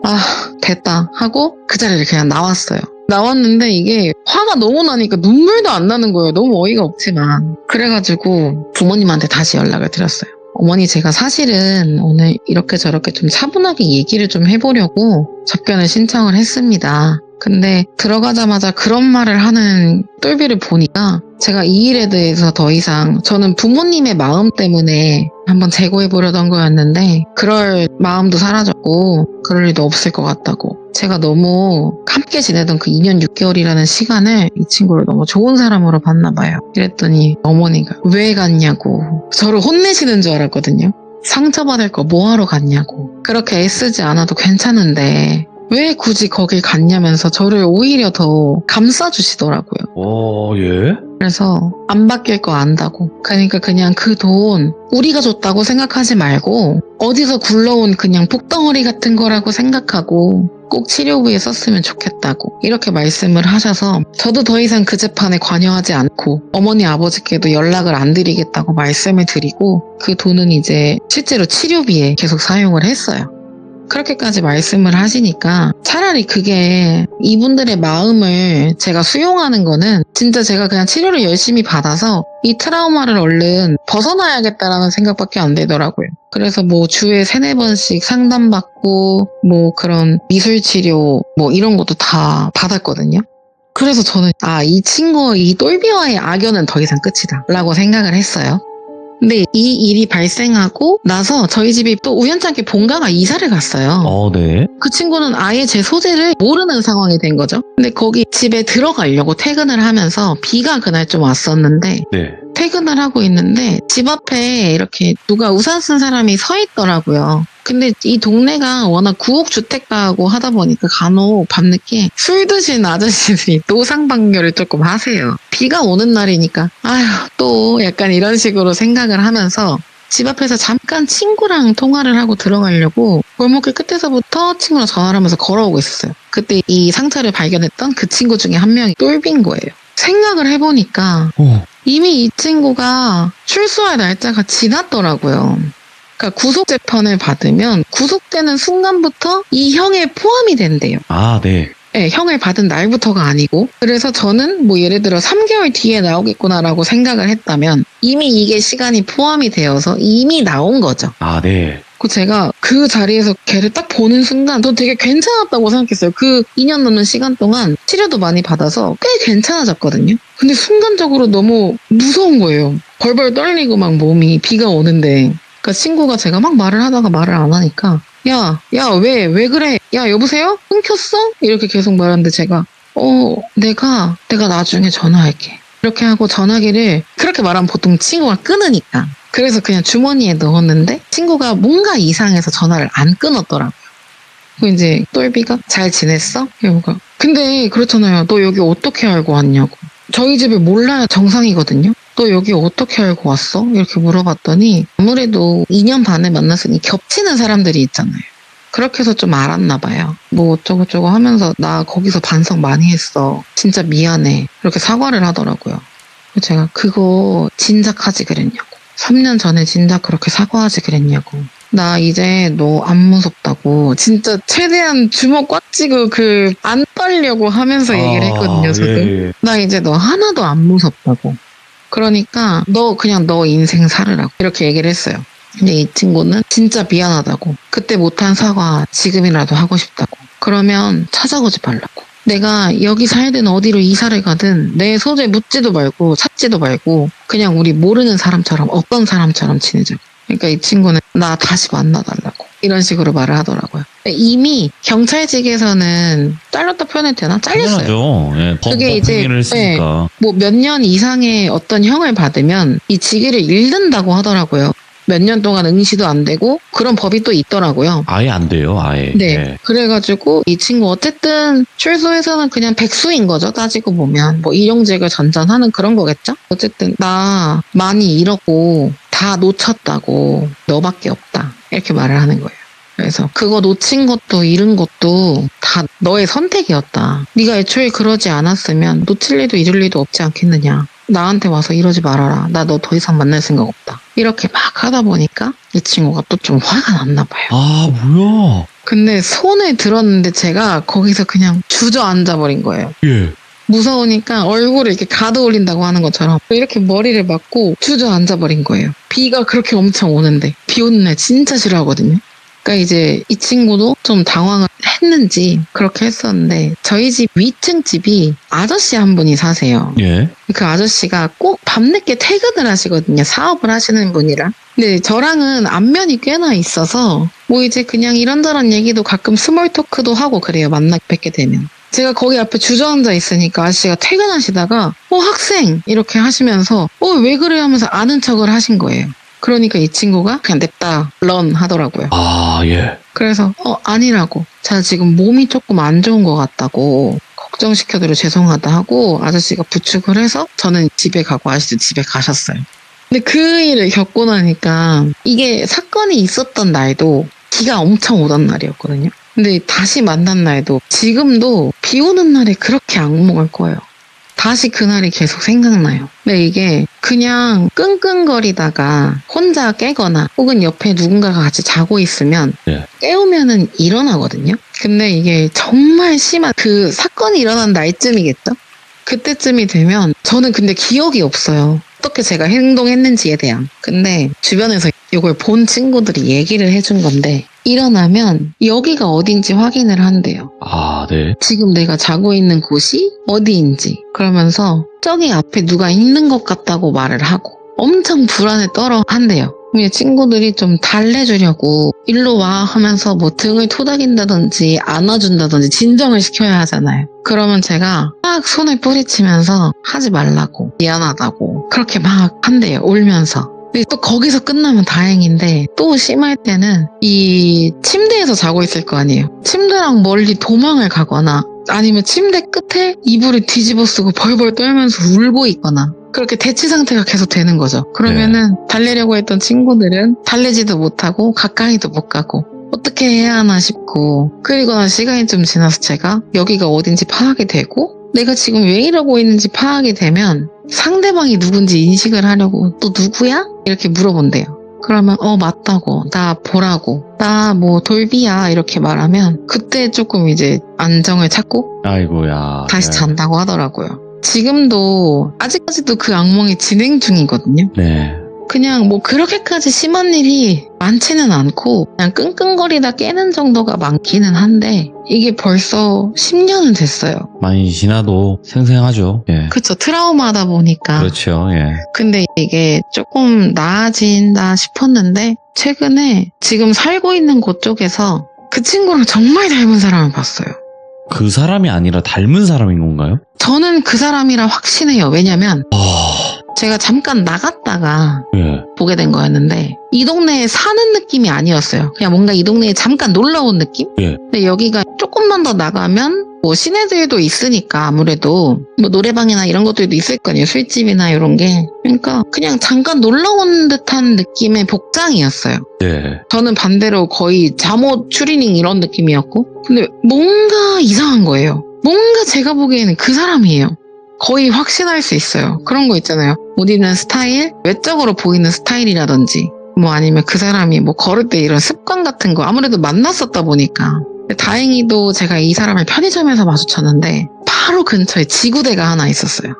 됐다 하고 그 자리를 그냥 나왔어요. 나왔는데 이게 화가 너무 나니까 눈물도 안 나는 거예요. 너무 어이가 없지만. 그래가지고 부모님한테 다시 연락을 드렸어요. 어머니 제가 사실은 오늘 이렇게 저렇게 좀 차분하게 얘기를 좀 해보려고 접견을 신청을 했습니다. 근데 들어가자마자 그런 말을 하는 똘비를 보니까 제가 이 일에 대해서 더 이상 저는 부모님의 마음 때문에 한번 재고해보려던 거였는데 그럴 마음도 사라졌고 그럴 일도 없을 것 같다고. 제가 너무 함께 지내던 그 2년 6개월이라는 시간을 이 친구를 너무 좋은 사람으로 봤나 봐요. 이랬더니 어머니가 왜 갔냐고 저를 혼내시는 줄 알았거든요. 상처받을 거 뭐하러 갔냐고. 그렇게 애쓰지 않아도 괜찮은데 왜 굳이 거길 갔냐면서 저를 오히려 더 감싸주시더라고요. 예? 그래서 안 바뀔 거 안다고. 그러니까 그냥 그 돈 우리가 줬다고 생각하지 말고 어디서 굴러온 그냥 복덩어리 같은 거라고 생각하고 꼭 치료비에 썼으면 좋겠다고 이렇게 말씀을 하셔서 저도 더 이상 그 재판에 관여하지 않고 어머니 아버지께도 연락을 안 드리겠다고 말씀을 드리고 그 돈은 이제 실제로 치료비에 계속 사용을 했어요. 그렇게까지 말씀을 하시니까 차라리 그게 이분들의 마음을 제가 수용하는 거는 진짜 제가 그냥 치료를 열심히 받아서 이 트라우마를 얼른 벗어나야겠다라는 생각밖에 안 되더라고요. 그래서 뭐 주에 3-4번씩 상담받고 뭐 그런 미술치료 뭐 이런 것도 다 받았거든요. 그래서 저는 이 친구 이 똘비와의 악연은 더 이상 끝이다 라고 생각을 했어요. 근데 이 일이 발생하고 나서 저희 집이 또 우연찮게 본가가 이사를 갔어요. 네. 그 친구는 아예 제 소재를 모르는 상황이 된 거죠. 근데 거기 집에 들어가려고 퇴근을 하면서 비가 그날 좀 왔었는데 네. 퇴근을 하고 있는데 집 앞에 이렇게 누가 우산 쓴 사람이 서 있더라고요. 근데 이 동네가 워낙 구옥주택가고 하다 보니까 간혹 밤늦게 술 드신 아저씨들이 노상방뇨를 조금 하세요. 비가 오는 날이니까 아휴 또 약간 이런 식으로 생각을 하면서 집 앞에서 잠깐 친구랑 통화를 하고 들어가려고 골목길 끝에서부터 친구랑 전화를 하면서 걸어오고 있었어요. 그때 이 상처를 발견했던 그 친구 중에 한 명이 똘빈 거예요. 생각을 해보니까 이미 이 친구가 출소할 날짜가 지났더라고요. 그러니까 구속재판을 받으면 구속되는 순간부터 이 형에 포함이 된대요. 네. 네, 형을 받은 날부터가 아니고 그래서 저는 뭐 예를 들어 3개월 뒤에 나오겠구나라고 생각을 했다면 이미 이게 시간이 포함이 되어서 이미 나온 거죠. 네. 그 제가 그 자리에서 걔를 딱 보는 순간 저 되게 괜찮았다고 생각했어요. 그 2년 넘는 시간 동안 치료도 많이 받아서 꽤 괜찮아졌거든요. 근데 순간적으로 너무 무서운 거예요. 벌벌 떨리고 막 몸이 비가 오는데 그러니까 친구가 제가 막 말을 하다가 말을 안 하니까 왜 그래? 야, 여보세요? 끊겼어? 이렇게 계속 말하는데 제가 내가 나중에 전화할게. 이렇게 하고 전화기를 그렇게 말하면 보통 친구가 끊으니까. 그래서 그냥 주머니에 넣었는데 친구가 뭔가 이상해서 전화를 안 끊었더라고요. 그 이제 똘비가 잘 지냈어? 이러고 근데 그렇잖아요. 너 여기 어떻게 알고 왔냐고. 저희 집을 몰라야 정상이거든요. 너 여기 어떻게 알고 왔어? 이렇게 물어봤더니 아무래도 2년 반을 만났으니 겹치는 사람들이 있잖아요. 그렇게 해서 좀 알았나 봐요. 뭐 어쩌고저쩌고 하면서 나 거기서 반성 많이 했어. 진짜 미안해. 이렇게 사과를 하더라고요. 제가 그거 진작 하지 그랬냐고. 3년 전에 진작 그렇게 사과하지 그랬냐고. 나 이제 너 안 무섭다고. 진짜 최대한 주먹 꽉 쥐고 안 떨려고 하면서 얘기를 했거든요, 저도. 예. 나 이제 너 하나도 안 무섭다고. 그러니까 너 그냥 너 인생 살으라고 이렇게 얘기를 했어요. 근데 이 친구는 진짜 미안하다고. 그때 못한 사과 지금이라도 하고 싶다고. 그러면 찾아오지 말라고. 내가 여기 살든 어디로 이사를 가든 내 소재 묻지도 말고 찾지도 말고 그냥 우리 모르는 사람처럼 어떤 사람처럼 지내자고. 그러니까 이 친구는 나 다시 만나달라고 이런 식으로 말을 하더라고요. 이미 경찰직에서는 잘렸다 표현해도 되나? 잘렸어요. 당연하죠. 예, 그게 이제 법행위를 했으니까. 뭐 몇 년 이상의 어떤 형을 받으면 이 직위를 잃는다고 하더라고요. 몇 년 동안 응시도 안 되고 그런 법이 또 있더라고요. 아예 안 돼요, 아예. 네. 예. 그래가지고 이 친구 어쨌든 출소에서는 그냥 백수인 거죠. 따지고 보면 뭐 일용직을 전전하는 그런 거겠죠. 어쨌든 나 많이 잃었고 다 놓쳤다고 너밖에 없다 이렇게 말을 하는 거예요. 그래서 그거 놓친 것도 잃은 것도 다 너의 선택이었다. 네가 애초에 그러지 않았으면 놓칠 리도 잃을 리도 없지 않겠느냐. 나한테 와서 이러지 말아라. 나 너 더 이상 만날 생각 없다. 이렇게 막 하다 보니까 이 친구가 또 좀 화가 났나 봐요. 뭐야. 근데 손을 들었는데 제가 거기서 그냥 주저앉아 버린 거예요. 예. 무서우니까 얼굴을 이렇게 가둬 올린다고 하는 것처럼 이렇게 머리를 맞고 주저앉아 버린 거예요. 비가 그렇게 엄청 오는데 비 오는 날 진짜 싫어하거든요. 그러니까 이제 이 친구도 좀 당황을 했는지 그렇게 했었는데 저희 집 위층 집이 아저씨 한 분이 사세요. 예. 그 아저씨가 꼭 밤늦게 퇴근을 하시거든요. 사업을 하시는 분이라. 근데 저랑은 안면이 꽤나 있어서 뭐 이제 그냥 이런저런 얘기도 가끔 스몰 토크도 하고 그래요. 만나 뵙게 되면. 제가 거기 앞에 주저앉아 있으니까 아저씨가 퇴근하시다가 학생 이렇게 하시면서 왜 그래 하면서 아는 척을 하신 거예요. 그러니까 이 친구가 그냥 냅다 런 하더라고요. 예. 그래서 아니라고. 제가 지금 몸이 조금 안 좋은 것 같다고 걱정시켜드려 죄송하다 하고 아저씨가 부축을 해서 저는 집에 가고 아저씨도 집에 가셨어요. 근데 그 일을 겪고 나니까 이게 사건이 있었던 날도 비가 엄청 오던 날이었거든요. 근데 다시 만난 날도 지금도 비 오는 날에 그렇게 악몽을 꿔요. 다시 그날이 계속 생각나요. 근데 이게 그냥 끙끙거리다가 혼자 깨거나 혹은 옆에 누군가가 같이 자고 있으면 깨우면은 일어나거든요. 근데 이게 정말 심한 그 사건이 일어난 날쯤이겠죠? 그때쯤이 되면 저는 근데 기억이 없어요. 어떻게 제가 행동했는지에 대한. 근데 주변에서 이걸 본 친구들이 얘기를 해준 건데 일어나면 여기가 어딘지 확인을 한대요. 네. 지금 내가 자고 있는 곳이 어디인지. 그러면서 저기 앞에 누가 있는 것 같다고 말을 하고 엄청 불안에 떨어 한대요. 그럼 친구들이 좀 달래주려고 일로 와 하면서 뭐 등을 토닥인다든지 안아준다든지 진정을 시켜야 하잖아요. 그러면 제가 막 손을 뿌리치면서 하지 말라고 미안하다고 그렇게 막 한대요. 울면서. 근데 또 거기서 끝나면 다행인데 또 심할 때는 이 침대에서 자고 있을 거 아니에요. 침대랑 멀리 도망을 가거나 아니면 침대 끝에 이불을 뒤집어 쓰고 벌벌 떨면서 울고 있거나 그렇게 대치 상태가 계속 되는 거죠. 그러면은 달래려고 했던 친구들은 달래지도 못하고 가까이도 못 가고 어떻게 해야 하나 싶고 그리고 난 시간이 좀 지나서 제가 여기가 어딘지 파악이 되고 내가 지금 왜 이러고 있는지 파악이 되면 상대방이 누군지 인식을 하려고 또 누구야? 이렇게 물어본대요. 그러면 맞다고 나 보라고 나 뭐 돌비야 이렇게 말하면 그때 조금 이제 안정을 찾고 아이고야. 다시 네. 잔다고 하더라고요. 지금도 아직까지도 그 악몽이 진행 중이거든요. 네. 그냥 뭐 그렇게까지 심한 일이 많지는 않고 그냥 끙끙거리다 깨는 정도가 많기는 한데 이게 벌써 10년은 됐어요. 많이 지나도 생생하죠. 예. 그쵸, 트라우마다 보니까. 그렇죠. 예. 근데 이게 조금 나아진다 싶었는데 최근에 지금 살고 있는 곳 쪽에서 그 친구랑 정말 닮은 사람을 봤어요. 그 사람이 아니라 닮은 사람인 건가요? 저는 그 사람이라 확신해요. 왜냐면 제가 잠깐 나갔다가 예. 보게 된 거였는데 이 동네에 사는 느낌이 아니었어요. 그냥 뭔가 이 동네에 잠깐 놀러 온 느낌? 예. 근데 여기가 조금만 더 나가면 뭐 시내들도 있으니까 아무래도 뭐 노래방이나 이런 것들도 있을 거 아니에요. 술집이나 이런 게. 그러니까 그냥 잠깐 놀러 온 듯한 느낌의 복장이었어요. 예. 저는 반대로 거의 잠옷 추리닝 이런 느낌이었고 근데 뭔가 이상한 거예요. 뭔가 제가 보기에는 그 사람이에요. 거의 확신할 수 있어요. 그런 거 있잖아요. 옷 입는 스타일, 외적으로 보이는 스타일이라든지 뭐 아니면 그 사람이 뭐 걸을 때 이런 습관 같은 거 아무래도 만났었다 보니까 근데 다행히도 제가 이 사람을 편의점에서 마주쳤는데 바로 근처에 지구대가 하나 있었어요.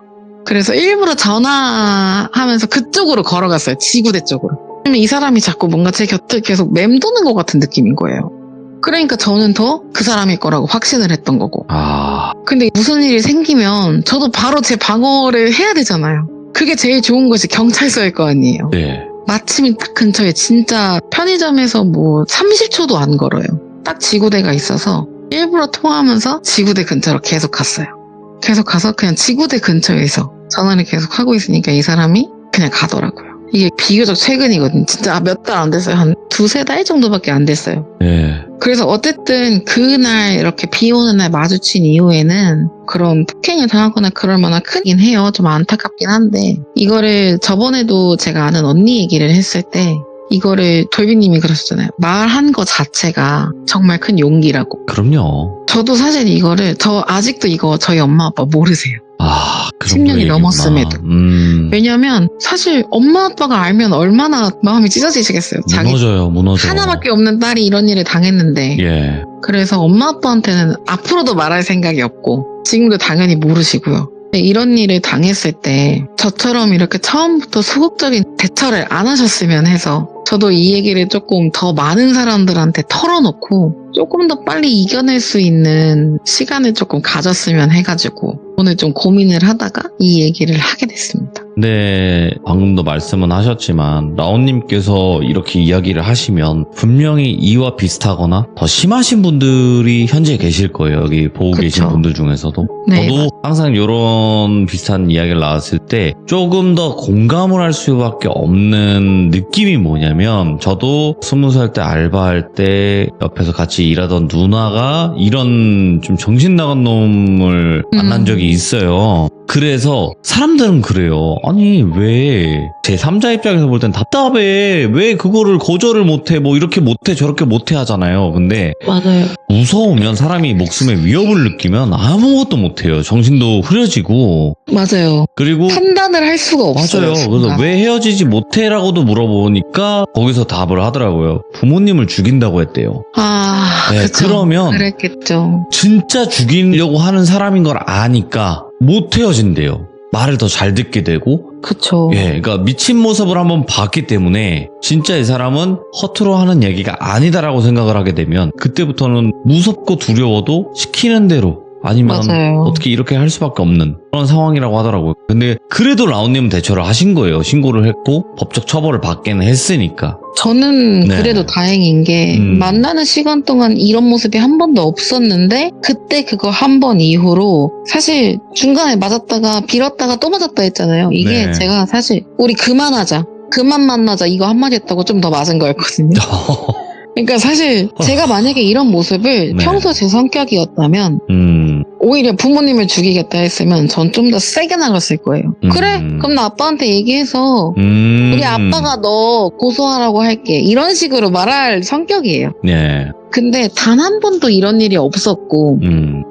그래서 일부러 전화하면서 그쪽으로 걸어갔어요. 지구대 쪽으로. 왜냐면 이 사람이 자꾸 뭔가 제 곁을 계속 맴도는 것 같은 느낌인 거예요. 그러니까 저는 더 그 사람일 거라고 확신을 했던 거고. 근데 무슨 일이 생기면 저도 바로 제 방어를 해야 되잖아요. 그게 제일 좋은 것이 경찰서일 거 아니에요. 네. 마침 딱 근처에 진짜 편의점에서 뭐 30초도 안 걸어요. 딱 지구대가 있어서 일부러 통화하면서 지구대 근처로 계속 갔어요. 계속 가서 그냥 지구대 근처에서 전화를 계속 하고 있으니까 이 사람이 그냥 가더라고요. 이게 비교적 최근이거든요. 진짜 몇 달 안 됐어요. 한 두세 달 정도밖에 안 됐어요. 네. 그래서 어쨌든 그날 이렇게 비 오는 날 마주친 이후에는 그런 폭행을 당하거나 그럴 만한 크긴 해요. 좀 안타깝긴 한데 이거를 저번에도 제가 아는 언니 얘기를 했을 때 이거를 돌비님이 그러셨잖아요. 말한 거 자체가 정말 큰 용기라고. 그럼요. 저도 사실 이거를 아직도 이거 저희 엄마 아빠 모르세요. 그 10년이 넘었음에도. 왜냐면 사실 엄마 아빠가 알면 얼마나 마음이 찢어지시겠어요. 무너져요. 하나밖에 없는 딸이 이런 일을 당했는데. 예. 그래서 엄마 아빠한테는 앞으로도 말할 생각이 없고 지금도 당연히 모르시고요. 이런 일을 당했을 때 저처럼 이렇게 처음부터 소극적인 대처를 안 하셨으면 해서 저도 이 얘기를 조금 더 많은 사람들한테 털어놓고 조금 더 빨리 이겨낼 수 있는 시간을 조금 가졌으면 해가지고 오늘 좀 고민을 하다가 이 얘기를 하게 됐습니다. 네, 방금도 말씀은 하셨지만 라온님께서 이렇게 이야기를 하시면 분명히 이와 비슷하거나 더 심하신 분들이 현재 계실 거예요. 여기 보고 그쵸. 계신 분들 중에서도. 네, 저도 항상 이런 비슷한 이야기를 나왔을 때 조금 더 공감을 할 수밖에 없는 느낌이 뭐냐면 저도 20살 때 알바할 때 옆에서 같이 일하던 누나가 이런 좀 정신 나간 놈을 만난 적이 있어요. 그래서 사람들은 그래요. 아니 왜 제3자 입장에서 볼 땐 답답해. 왜 그거를 거절을 못해. 뭐 이렇게 못해 저렇게 못해 하잖아요. 근데 맞아요. 무서우면 사람이 목숨의 위협을 느끼면 아무것도 못해요. 정신도 흐려지고. 맞아요. 그리고 판단을 할 수가 없어요. 맞아요. 그래서 왜 헤어지지 못해라고도 물어보니까 거기서 답을 하더라고요. 부모님을 죽인다고 했대요. 네, 그쵸. 그러면 그랬겠죠. 진짜 죽이려고 하는 사람인 걸 아니까 못 헤어진대요. 말을 더 잘 듣게 되고. 그쵸. 예, 그러니까 미친 모습을 한번 봤기 때문에 진짜 이 사람은 허투루 하는 얘기가 아니다라고 생각을 하게 되면 그때부터는 무섭고 두려워도 시키는 대로 아니면 맞아요. 어떻게 이렇게 할 수밖에 없는 그런 상황이라고 하더라고요. 근데 그래도 라온님은 대처를 하신 거예요. 신고를 했고 법적 처벌을 받기는 했으니까. 저는 네. 그래도 다행인 게 만나는 시간 동안 이런 모습이 한 번도 없었는데 그때 그거 한 번 이후로 사실 중간에 맞았다가 빌었다가 또 맞았다 했잖아요. 이게 네. 제가 사실 우리 그만하자. 그만 만나자 이거 한마디 했다고 좀 더 맞은 거였거든요. 그러니까 사실 제가 만약에 이런 모습을 네. 평소 제 성격이었다면 오히려 부모님을 죽이겠다 했으면 전 좀 더 세게 나갔을 거예요. 그래? 그럼 나 아빠한테 얘기해서 우리 아빠가 너 고소하라고 할게. 이런 식으로 말할 성격이에요. 네. 근데 단 한 번도 이런 일이 없었고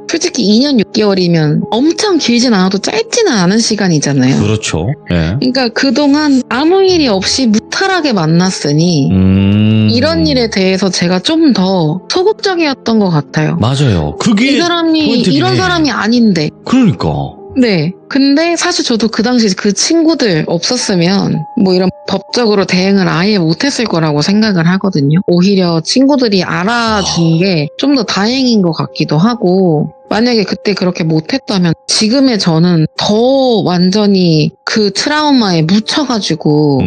솔직히 2년 6개월이면 엄청 길진 않아도 짧지는 않은 시간이잖아요. 그렇죠. 네. 그러니까 그동안 아무 일이 없이 무탈하게 만났으니 이런 일에 대해서 제가 좀 더 소극적이었던 것 같아요. 맞아요. 그게 이 사람이 포인트긴 이런 해. 사람이 아닌데. 그러니까. 네. 근데 사실 저도 그 당시 그 친구들 없었으면 뭐 이런 법적으로 대응을 아예 못했을 거라고 생각을 하거든요. 오히려 친구들이 알아준 게 좀 더 다행인 것 같기도 하고 만약에 그때 그렇게 못했다면 지금의 저는 더 완전히 그 트라우마에 묻혀가지고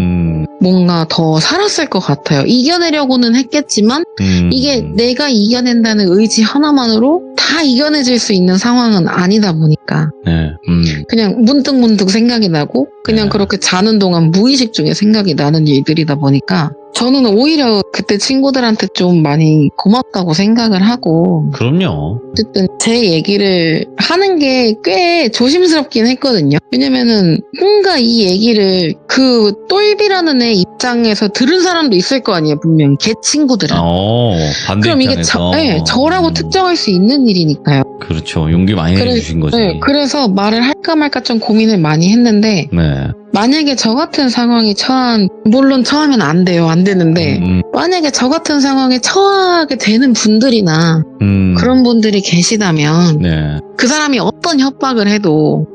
뭔가 더 살았을 것 같아요. 이겨내려고는 했겠지만 이게 내가 이겨낸다는 의지 하나만으로 다 이겨내질 수 있는 상황은 아니다 보니까 네. 그냥 문득문득 생각이 나고 그냥 네. 그렇게 자는 동안 무의식 중에 생각이 나는 일들이다 보니까 저는 오히려 그때 친구들한테 좀 많이 고맙다고 생각을 하고 그럼요. 어쨌든 제 얘기를 하는 게 꽤 조심스럽긴 했거든요. 왜냐면은 뭔가 이 얘기를 그 똘비라는 애 입장에서 들은 사람도 있을 거 아니에요. 분명히 걔 친구들은. 반대 그럼 이게 입장에서. 저라고 특정할 수 있는 일이니까요. 그렇죠. 용기 많이 내주신 거지. 네, 그래서 말을 할까 말까 좀 고민을 많이 했는데 네. 만약에 저 같은 상황이 물론 처하면 안 돼요. 안 되는데 만약에 저 같은 상황에 처하게 되는 분들이나 그런 분들이 계시다면 네. 그 사람이 어떤 협박을 해도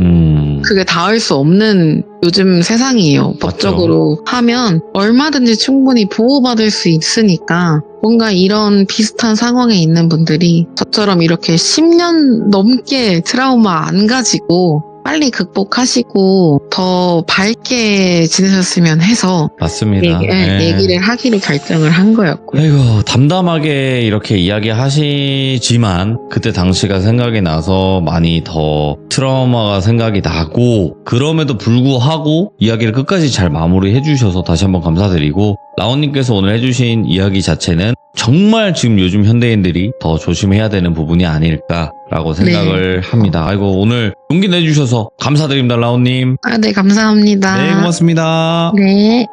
그게 닿을 수 없는 요즘 세상이에요. 법적으로 하면 얼마든지 충분히 보호받을 수 있으니까 뭔가 이런 비슷한 상황에 있는 분들이 저처럼 이렇게 10년 넘게 트라우마 안 가지고 빨리 극복하시고 더 밝게 지내셨으면 해서 맞습니다. 얘기를 하기로 결정을 한 거였고요. 아이고, 담담하게 이렇게 이야기하시지만 그때 당시가 생각이 나서 많이 더 트라우마가 생각이 나고 그럼에도 불구하고 이야기를 끝까지 잘 마무리해 주셔서 다시 한번 감사드리고 라온님께서 오늘 해주신 이야기 자체는 정말 지금 요즘 현대인들이 더 조심해야 되는 부분이 아닐까라고 생각을 합니다. 아이고, 오늘 용기 내주셔서 감사드립니다, 라온님. 네, 감사합니다. 네, 고맙습니다. 네.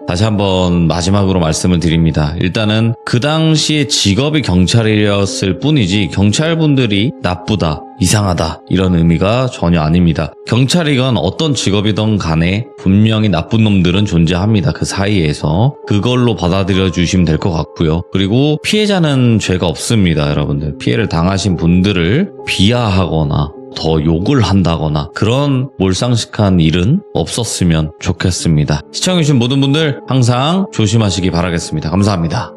다시 한번 마지막으로 말씀을 드립니다. 일단은 그 당시에 직업이 경찰이었을 뿐이지 경찰분들이 나쁘다, 이상하다 이런 의미가 전혀 아닙니다. 경찰이건 어떤 직업이든 간에 분명히 나쁜 놈들은 존재합니다. 그 사이에서 그걸로 받아들여 주시면 될 것 같고요. 그리고 피해자는 죄가 없습니다. 여러분들 피해를 당하신 분들을 비하하거나 더 욕을 한다거나 그런 몰상식한 일은 없었으면 좋겠습니다. 시청해주신 모든 분들 항상 조심하시기 바라겠습니다. 감사합니다.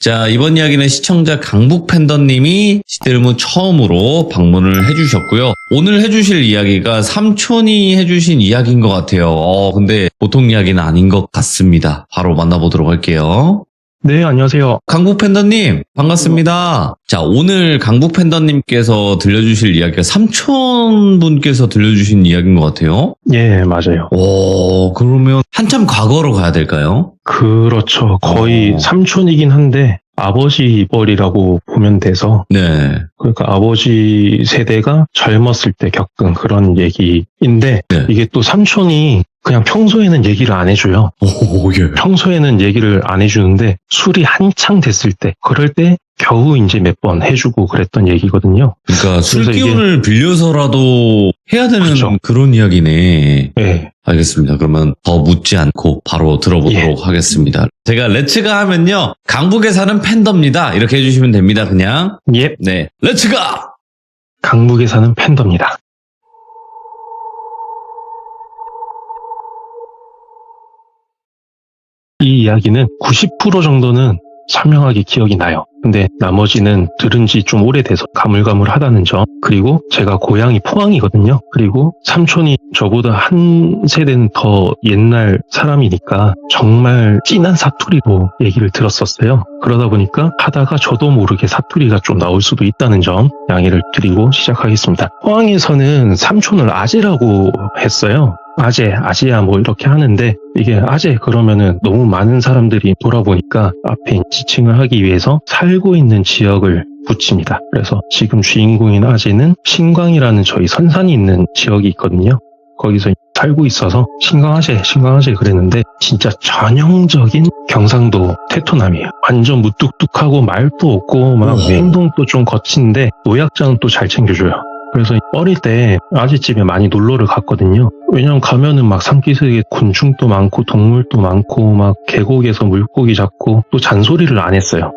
자, 이번 이야기는 시청자 강북팬더님이 시들무 처음으로 방문을 해주셨고요. 오늘 해주실 이야기가 삼촌이 해주신 이야기인 것 같아요. 근데 보통 이야기는 아닌 것 같습니다. 바로 만나보도록 할게요. 네, 안녕하세요. 강북팬더님, 반갑습니다. 자, 오늘 강북팬더님께서 들려주실 이야기가 삼촌분께서 들려주신 이야기인 것 같아요. 예, 맞아요. 그러면 한참 과거로 가야 될까요? 그렇죠. 거의 삼촌이긴 한데 아버지 뻘이라고 보면 돼서 네. 그러니까 아버지 세대가 젊었을 때 겪은 그런 얘기인데 네. 이게 또 삼촌이 그냥 평소에는 얘기를 안 해줘요. 예. 평소에는 얘기를 안 해주는데 술이 한창 됐을 때 그럴 때 겨우 이제 몇 번 해주고 그랬던 얘기거든요. 그러니까 술 그래서 기운을 빌려서라도 해야 되는 그쵸. 그런 이야기네. 네. 알겠습니다. 그러면 더 묻지 않고 바로 들어보도록 하겠습니다. 제가 레츠가 하면요. 강북에 사는 팬더입니다. 이렇게 해주시면 됩니다. 그냥. 예. 네. 레츠가! 강북에 사는 팬더입니다. 이 이야기는 90% 정도는 선명하게 기억이 나요. 근데 나머지는 들은 지 좀 오래돼서 가물가물하다는 점, 그리고 제가 고향이 포항이거든요. 그리고 삼촌이 저보다 한 세대는 더 옛날 사람이니까 정말 진한 사투리로 얘기를 들었었어요. 그러다 보니까 하다가 저도 모르게 사투리가 좀 나올 수도 있다는 점 양해를 드리고 시작하겠습니다. 포항에서는 삼촌을 아재라고 했어요. 아재야 뭐 이렇게 하는데, 이게 아재 그러면은 너무 많은 사람들이 돌아보니까 앞에 지칭을 하기 위해서 살고 있는 지역을 붙입니다. 그래서 지금 주인공인 아재는 신광이라는 저희 선산이 있는 지역이 있거든요. 거기서 살고 있어서 신광아재 그랬는데, 진짜 전형적인 경상도 테토남이에요. 완전 무뚝뚝하고 말도 없고 막 행동도 좀 거친데 노약자는 또 잘 챙겨줘요. 그래서 어릴 때 아재집에 많이 놀러를 갔거든요. 왜냐면 가면은 막 산기슭에 곤충도 많고 동물도 많고 막 계곡에서 물고기 잡고, 또 잔소리를 안 했어요.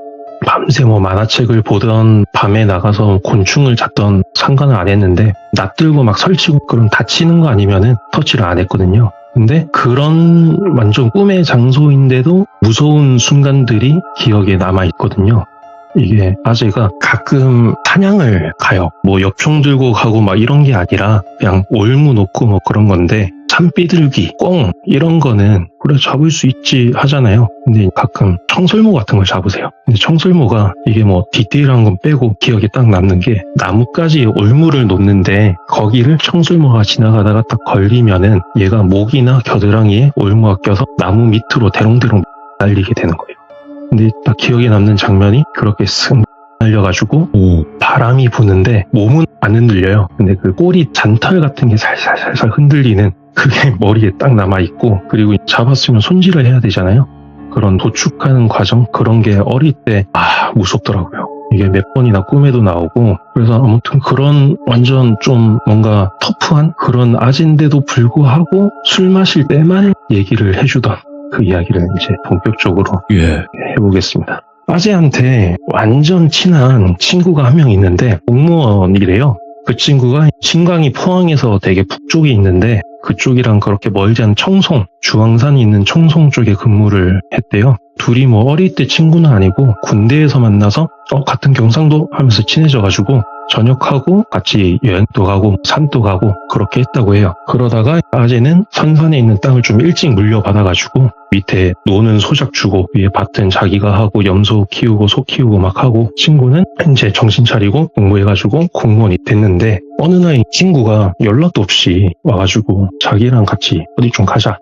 밤새 뭐 만화책을 보던, 밤에 나가서 곤충을 잡던 상관을 안 했는데, 낯들고 막 설치고 그럼 다치는 거 아니면은 터치를 안 했거든요. 근데 그런 완전 꿈의 장소인데도 무서운 순간들이 기억에 남아 있거든요. 이게 아재가 가끔 사냥을 가요. 뭐 엽총 들고 가고 막 이런 게 아니라 그냥 올무 놓고 뭐 그런 건데, 산비둘기, 꿩 이런 거는 그래 잡을 수 있지 하잖아요. 근데 가끔 청설모 같은 걸 잡으세요. 근데 청설모가 이게 뭐 디테일한 건 빼고 기억에 딱 남는 게, 나뭇가지에 올무를 놓는데 거기를 청설모가 지나가다가 딱 걸리면은 얘가 목이나 겨드랑이에 올무가 껴서 나무 밑으로 대롱대롱 날리게 되는 거예요. 근데 딱 기억에 남는 장면이, 그렇게 쓱 날려가지고 바람이 부는데 몸은 안 흔들려요. 근데 그 꼬리 잔털 같은 게 살살살살 흔들리는 그게 머리에 딱 남아있고, 그리고 잡았으면 손질을 해야 되잖아요. 그런 도축하는 과정, 그런 게 어릴 때 무섭더라고요. 이게 몇 번이나 꿈에도 나오고, 그래서 아무튼 그런 완전 좀 뭔가 터프한 그런 아재인데도 불구하고 술 마실 때만 얘기를 해주던 그 이야기를 이제 본격적으로 해보겠습니다. 아재한테 완전 친한 친구가 한 명 있는데 공무원이래요. 그 친구가 신광이 포항에서 되게 북쪽에 있는데, 그쪽이랑 그렇게 멀지 않은 청송, 주황산이 있는 청송 쪽에 근무를 했대요. 둘이 뭐 어릴 때 친구는 아니고 군대에서 만나서 같은 경상도 하면서 친해져가지고 전역하고 같이 여행도 가고 산도 가고 그렇게 했다고 해요. 그러다가 아재는 선산에 있는 땅을 좀 일찍 물려받아가지고 밑에 노는 소작 주고 위에 밭은 자기가 하고 염소 키우고 소 키우고 막 하고, 친구는 이제 정신 차리고 공부해가지고 공무원이 됐는데, 어느 날 친구가 연락도 없이 와가지고 자기랑 같이 어디 좀 가자.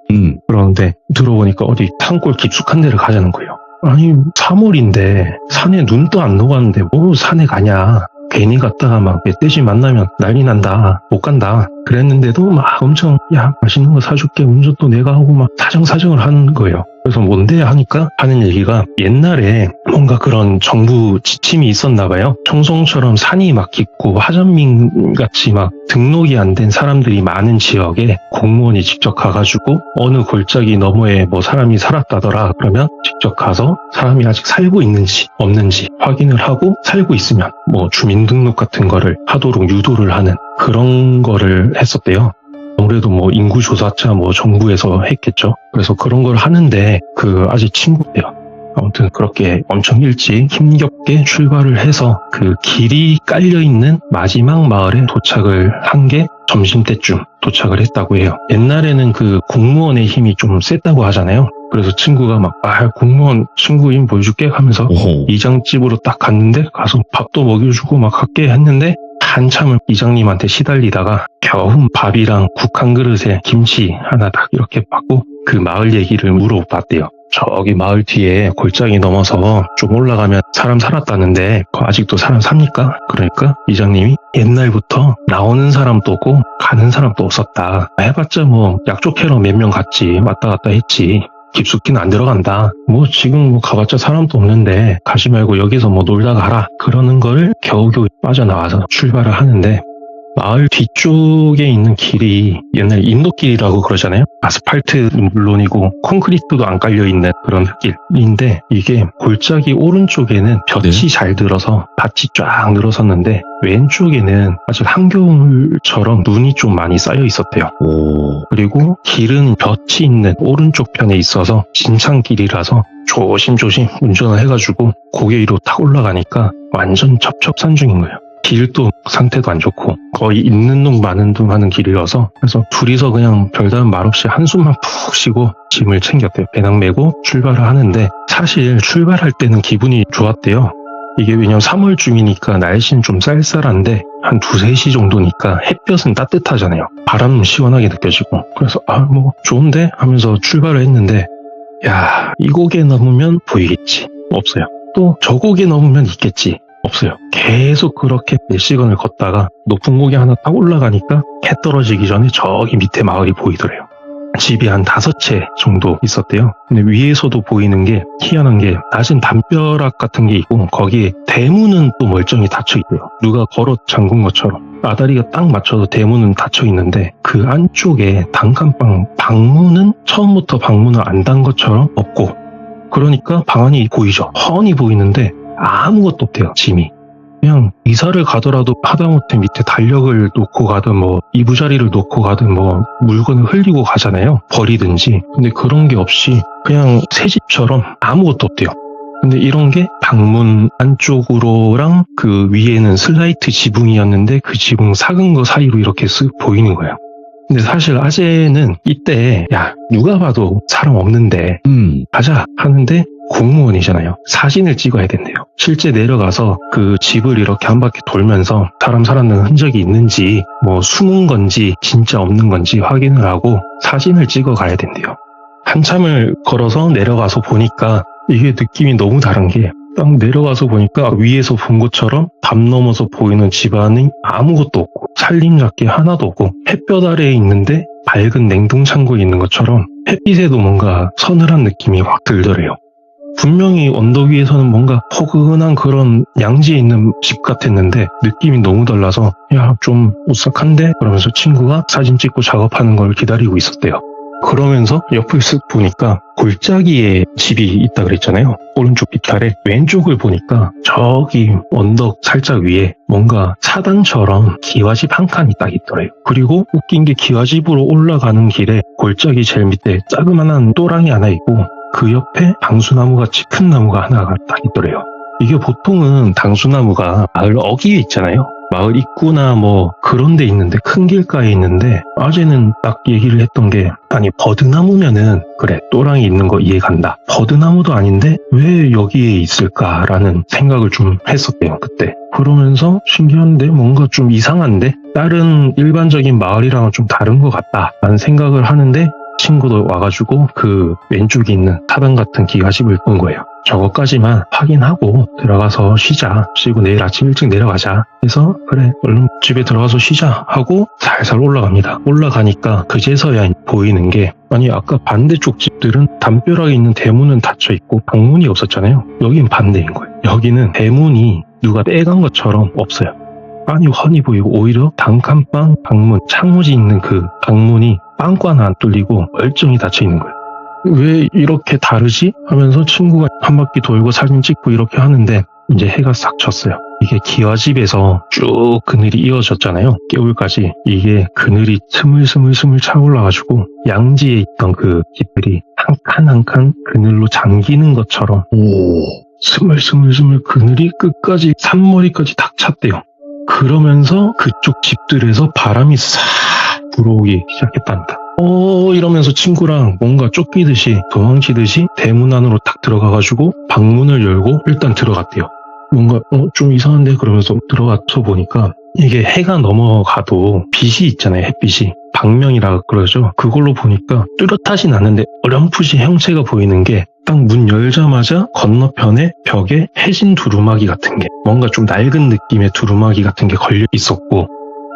그러는데 들어보니까 어디 산골 깊숙한 데를 가자는 거예요. 아니 3월인데 산에 눈도 안 녹았는데 뭐 산에 가냐. 괜히 갔다가 막 멧돼지 만나면 난리 난다. 못 간다. 그랬는데도 막 엄청 맛있는 거 사줄게. 운전도 내가 하고 막 사정사정을 하는 거예요. 그래서 뭔데 하니까 하는 얘기가, 옛날에 뭔가 그런 정부 지침이 있었나 봐요. 청송처럼 산이 막 깊고 화전민 같이 막 등록이 안 된 사람들이 많은 지역에 공무원이 직접 가가지고 어느 골짜기 너머에 뭐 사람이 살았다더라. 그러면 직접 가서 사람이 아직 살고 있는지 없는지 확인을 하고, 살고 있으면 뭐 주민등록 같은 거를 하도록 유도를 하는 그런 거를 했었대요. 아무래도 뭐 인구조사차 뭐 정부에서 했겠죠. 그래서 그런 걸 하는데 그 아직 친구예요. 아무튼 그렇게 엄청 일찍 힘겹게 출발을 해서 그 길이 깔려있는 마지막 마을에 도착을 한 게 점심때쯤 도착을 했다고 해요. 옛날에는 그 공무원의 힘이 좀 셌다고 하잖아요. 그래서 친구가 막 공무원 친구 힘 보여줄게 하면서 이장집으로 딱 갔는데, 가서 밥도 먹여주고 막 할게 했는데, 한참을 이장님한테 시달리다가 겨우 밥이랑 국 한 그릇에 김치 하나 딱 이렇게 받고 그 마을 얘기를 물어봤대요. 저기 마을 뒤에 골짜기 넘어서 좀 올라가면 사람 살았다는데 아직도 사람 삽니까? 그러니까 이장님이 옛날부터 나오는 사람도 없고 가는 사람도 없었다. 해봤자 뭐 약초 캐러 몇 명 갔지, 왔다 갔다 했지. 깊숙이는 안 들어간다. 뭐 지금 뭐 가봤자 사람도 없는데 가지 말고 여기서 뭐 놀다 가라. 그러는 거를 겨우겨우 빠져나와서 출발을 하는데 마을 뒤쪽에 있는 길이 옛날 인도길이라고 그러잖아요. 아스팔트는 물론이고 콘크리트도 안 깔려있는 그런 흙길인데 이게 골짜기 오른쪽에는 볕이 네. 잘 들어서 밭이 쫙 늘어섰는데 왼쪽에는 아주 한겨울처럼 눈이 좀 많이 쌓여 있었대요. 오. 그리고 길은 볕이 있는 오른쪽 편에 있어서 진창길이라서 조심조심 운전을 해가지고 고개 위로 탁 올라가니까 완전 첩첩산중인 거예요. 길도 상태도 안 좋고 거의 있는 둥 마는 둥 하는 길이어서 그래서 둘이서 그냥 별다른 말 없이 한숨만 푹 쉬고 짐을 챙겼대요. 배낭 메고 출발을 하는데 사실 출발할 때는 기분이 좋았대요. 이게 왜냐면 3월 중이니까 날씨는 좀 쌀쌀한데 한 2, 3시 정도니까 햇볕은 따뜻하잖아요. 바람은 시원하게 느껴지고 그래서 뭐 좋은데 하면서 출발을 했는데 야, 이 고개 넘으면 보이겠지. 없어요. 또 저 고개 넘으면 있겠지. 없어요. 계속 그렇게 몇 시간을 걷다가 높은 고개 하나 딱 올라가니까 해 떨어지기 전에 저기 밑에 마을이 보이더래요. 집이 한 5채 정도 있었대요. 근데 위에서도 보이는 게 희한한 게 낮은 담벼락 같은 게 있고 거기에 대문은 또 멀쩡히 닫혀 있대요. 누가 걸어 잠근 것처럼. 아다리가 딱 맞춰서 대문은 닫혀 있는데 그 안쪽에 단칸방 방문은 처음부터 방문을 안 단 것처럼 없고 그러니까 방 안이 보이죠. 훤히 보이는데 아무것도 없대요. 짐이. 그냥 이사를 가더라도 하다못해 밑에 달력을 놓고 가든 뭐 이부자리를 놓고 가든 뭐 물건을 흘리고 가잖아요. 버리든지. 근데 그런 게 없이 그냥 새 집처럼 아무것도 없대요. 근데 이런 게 방문 안쪽으로랑 그 위에는 슬라이트 지붕이었는데 그 지붕 삭은 거 사이로 이렇게 쓱 보이는 거예요. 근데 사실 아재는 이때 야 누가 봐도 사람 없는데 가자 하는데 공무원이잖아요. 사진을 찍어야 된대요. 실제 내려가서 그 집을 이렇게 한 바퀴 돌면서 사람 살았는 흔적이 있는지 뭐 숨은 건지 진짜 없는 건지 확인을 하고 사진을 찍어 가야 된대요. 한참을 걸어서 내려가서 보니까 이게 느낌이 너무 다른 게 딱 내려가서 보니까 위에서 본 것처럼 담 넘어서 보이는 집안이 아무것도 없고 살림잡기 하나도 없고 햇볕 아래에 있는데 밝은 냉동창고에 있는 것처럼 햇빛에도 뭔가 서늘한 느낌이 확 들더래요. 분명히 언덕 위에서는 뭔가 포근한 그런 양지에 있는 집 같았는데 느낌이 너무 달라서 야 좀 오싹한데? 그러면서 친구가 사진 찍고 작업하는 걸 기다리고 있었대요. 그러면서 옆을 쓱 보니까 골짜기에 집이 있다 그랬잖아요. 오른쪽 빗아래 왼쪽을 보니까 저기 언덕 살짝 위에 뭔가 사당처럼 기와집 한 칸이 딱 있더래요. 그리고 웃긴 게 기와집으로 올라가는 길에 골짜기 제일 밑에 자그마한 또랑이 하나 있고 그 옆에 당수나무같이 큰 나무가 하나가 딱 있더래요. 이게 보통은 당수나무가 마을 어귀에 있잖아요. 마을 입구나 뭐 그런 데 있는데 큰 길가에 있는데 아재는 딱 얘기를 했던 게 아니 버드나무면은 그래 또랑이 있는 거 이해간다. 버드나무도 아닌데 왜 여기에 있을까라는 생각을 좀 했었대요 그때. 그러면서 신기한데 뭔가 좀 이상한데 다른 일반적인 마을이랑은 좀 다른 것 같다라는 생각을 하는데 친구도 와가지고 그 왼쪽에 있는 타당 같은 기가집을 본 거예요. 저거까지만 확인하고 들어가서 쉬자. 쉬고 내일 아침 일찍 내려가자. 해서 그래 얼른 집에 들어가서 쉬자 하고 살살 올라갑니다. 올라가니까 그제서야 보이는 게 아니 아까 반대쪽 집들은 담벼락에 있는 대문은 닫혀있고 방문이 없었잖아요. 여긴 반대인 거예요. 여기는 대문이 누가 빼간 것처럼 없어요. 아니 훤히 보이고 오히려 단칸방 방문 창호지 있는 그 방문이 빵꾸 하나 안 뚫리고 멀쩡히 닫혀있는 거예요. 왜 이렇게 다르지? 하면서 친구가 한 바퀴 돌고 사진 찍고 이렇게 하는데 이제 해가 싹 졌어요. 이게 기와집에서 쭉 그늘이 이어졌잖아요. 깨울까지. 이게 그늘이 스물스물 차올라가지고 양지에 있던 그 집들이 한 칸 한 칸 그늘로 잠기는 것처럼 스물스물 그늘이 끝까지 산머리까지 탁 찼대요. 그러면서 그쪽 집들에서 바람이 싹 불어오기 시작했답니다. 이러면서 친구랑 뭔가 쫓기듯이 도망치듯이 대문 안으로 딱 들어가가지고 방문을 열고 일단 들어갔대요. 뭔가 좀 이상한데 그러면서 들어가서 보니까 이게 해가 넘어가도 빛이 있잖아요. 햇빛이 방명이라 그러죠. 그걸로 보니까 뚜렷하진 않은데 어렴풋이 형체가 보이는 게 딱 문 열자마자 건너편에 벽에 해진 두루마기 같은 게 뭔가 좀 낡은 느낌의 두루마기 같은 게 걸려 있었고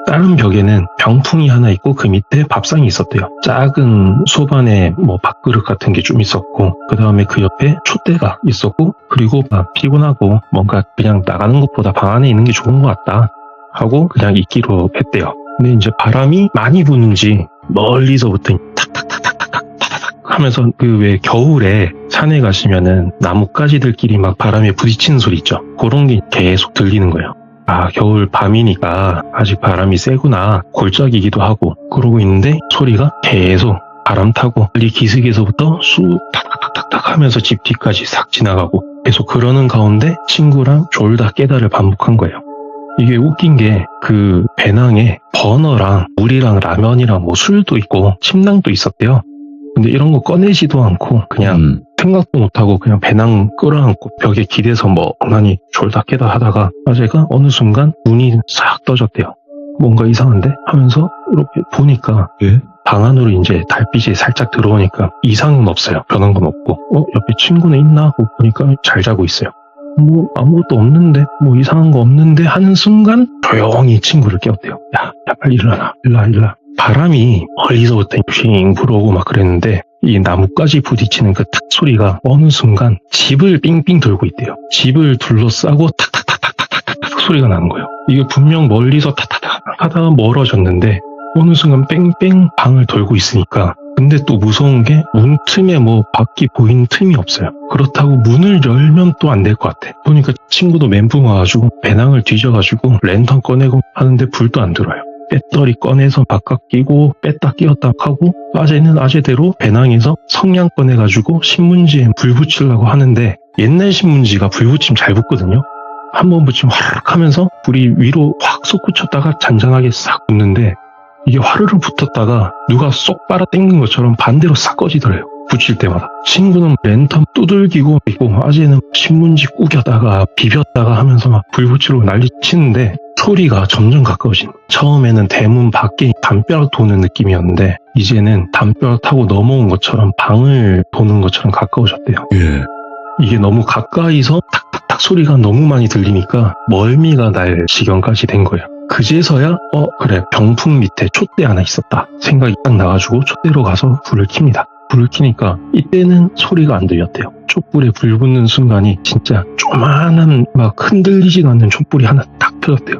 다른 벽에는 병풍이 하나 있고 그 밑에 밥상이 있었대요. 작은 소반에 뭐 밥그릇 같은 게 좀 있었고 그 다음에 그 옆에 촛대가 있었고 그리고 피곤하고 뭔가 그냥 나가는 것보다 방 안에 있는 게 좋은 것 같다 하고 그냥 있기로 했대요. 근데 이제 바람이 많이 부는지 멀리서부터 탁탁탁탁탁탁 하면서 그 왜 겨울에 산에 가시면은 나뭇가지들끼리 막 바람에 부딪히는 소리 있죠. 그런 게 계속 들리는 거예요. 아, 겨울 밤이니까 아직 바람이 세구나 골짜기기도 하고 그러고 있는데 소리가 계속 바람 타고 빨리 기슭에서부터 쑥 탁탁탁탁탁 하면서 집 뒤까지 싹 지나가고 계속 그러는 가운데 친구랑 졸다 깨다를 반복한 거예요. 이게 웃긴 게 그 배낭에 버너랑 물이랑 라면이랑 뭐 술도 있고 침낭도 있었대요. 근데 이런 거 꺼내지도 않고 그냥 생각도 못하고 그냥 배낭 끌어안고 벽에 기대서 멍하니 졸다 깨다 하다가 아재가 어느 순간 눈이 싹 떠졌대요. 뭔가 이상한데? 하면서 이렇게 보니까 예? 방 안으로 이제 달빛이 살짝 들어오니까 이상은 없어요. 변한 건 없고 옆에 친구는 있나 하고 보니까 잘 자고 있어요. 뭐 아무것도 없는데 뭐 이상한 거 없는데 하는 순간 조용히 친구를 깨웠대요. 야 빨리 일어나. 바람이 멀리서부터 핑 불어오고 막 그랬는데 이 나뭇가지 부딪히는 그 탁 소리가 어느 순간 집을 삥삥 돌고 있대요. 집을 둘러싸고 탁탁탁탁탁탁탁 소리가 나는 거예요. 이게 분명 멀리서 탁탁탁 하다가 멀어졌는데 어느 순간 뺑뺑 방을 돌고 있으니까 근데 또 무서운 게 문 틈에 뭐 밖이 보이는 틈이 없어요. 그렇다고 문을 열면 또 안 될 것 같아. 보니까 친구도 멘붕 와가지고 배낭을 뒤져가지고 랜턴 꺼내고 하는데 불도 안 들어요. 배터리 꺼내서 바깥 끼고 뺐다 끼웠다 하고 아재는 아재대로 배낭에서 성냥 꺼내가지고 신문지에 불 붙이려고 하는데 옛날 신문지가 불 붙이면 잘 붙거든요. 한번 붙이면 화르륵 하면서 불이 위로 확 솟구쳤다가 잔잔하게 싹 붙는데 이게 화르륵 붙었다가 누가 쏙 빨아 당긴 것처럼 반대로 싹 꺼지더래요. 붙일 때마다. 친구는 랜턴 두들기고 있고 아재는 신문지 구겨다가 비볐다가 하면서 막 불 붙이려고 난리치는데 소리가 점점 가까워진. 처음에는 대문 밖에 담벼락 도는 느낌이었는데 이제는 담벼락 타고 넘어온 것처럼 방을 도는 것처럼 가까워졌대요. 예. 이게 너무 가까이서 탁탁탁 소리가 너무 많이 들리니까 멀미가 날 지경까지 된 거예요. 그제서야 그래 병풍 밑에 촛대 하나 있었다 생각이 딱 나가지고 촛대로 가서 불을 켭니다. 불을 켜니까 이때는 소리가 안 들렸대요. 촛불에 불 붙는 순간이 진짜 조만한 막 흔들리지도 않는 촛불이 하나 딱 펴졌대요.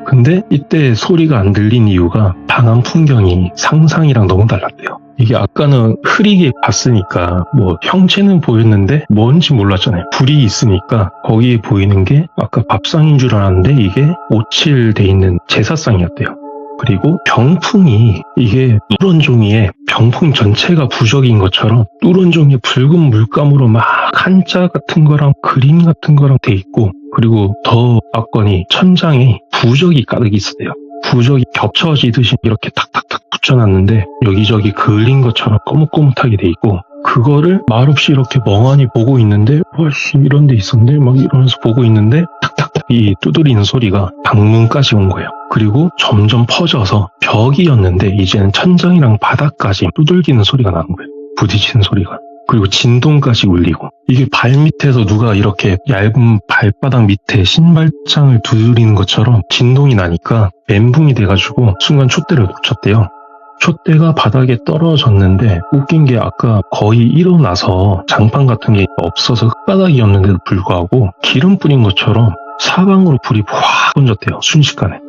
근데 이때 소리가 안 들린 이유가 방 안 풍경이 상상이랑 너무 달랐대요. 이게 아까는 흐리게 봤으니까 뭐 형체는 보였는데 뭔지 몰랐잖아요. 불이 있으니까 거기에 보이는 게 아까 밥상인 줄 알았는데 이게 오칠돼 있는 제사상이었대요. 그리고 병풍이 이게 누런 종이에 병풍 전체가 부적인 것처럼 누런 종이에 붉은 물감으로 막 한자 같은 거랑 그림 같은 거랑 돼 있고 그리고 더 압권이 천장에 부적이 가득 있었대요. 부적이 겹쳐지듯이 이렇게 탁탁탁 붙여놨는데 여기저기 그을린 것처럼 꼬뭇꼬뭇하게 돼 있고 그거를 말없이 이렇게 멍하니 보고 있는데 와씨 이런 데 있었네 막 이러면서 보고 있는데 탁탁탁 이 두드리는 소리가 방문까지 온 거예요. 그리고 점점 퍼져서 벽이었는데 이제는 천장이랑 바닥까지 두들기는 소리가 나는 거예요. 부딪히는 소리가. 그리고 진동까지 울리고 이게 발밑에서 누가 이렇게 얇은 발바닥 밑에 신발장을 두드리는 것처럼 진동이 나니까 멘붕이 돼가지고 순간 촛대를 놓쳤대요. 촛대가 바닥에 떨어졌는데 웃긴 게 아까 거의 일어나서 장판 같은 게 없어서 흙바닥이었는데도 불구하고 기름 뿌린 것처럼 사방으로 불이 확 번졌대요. 순식간에.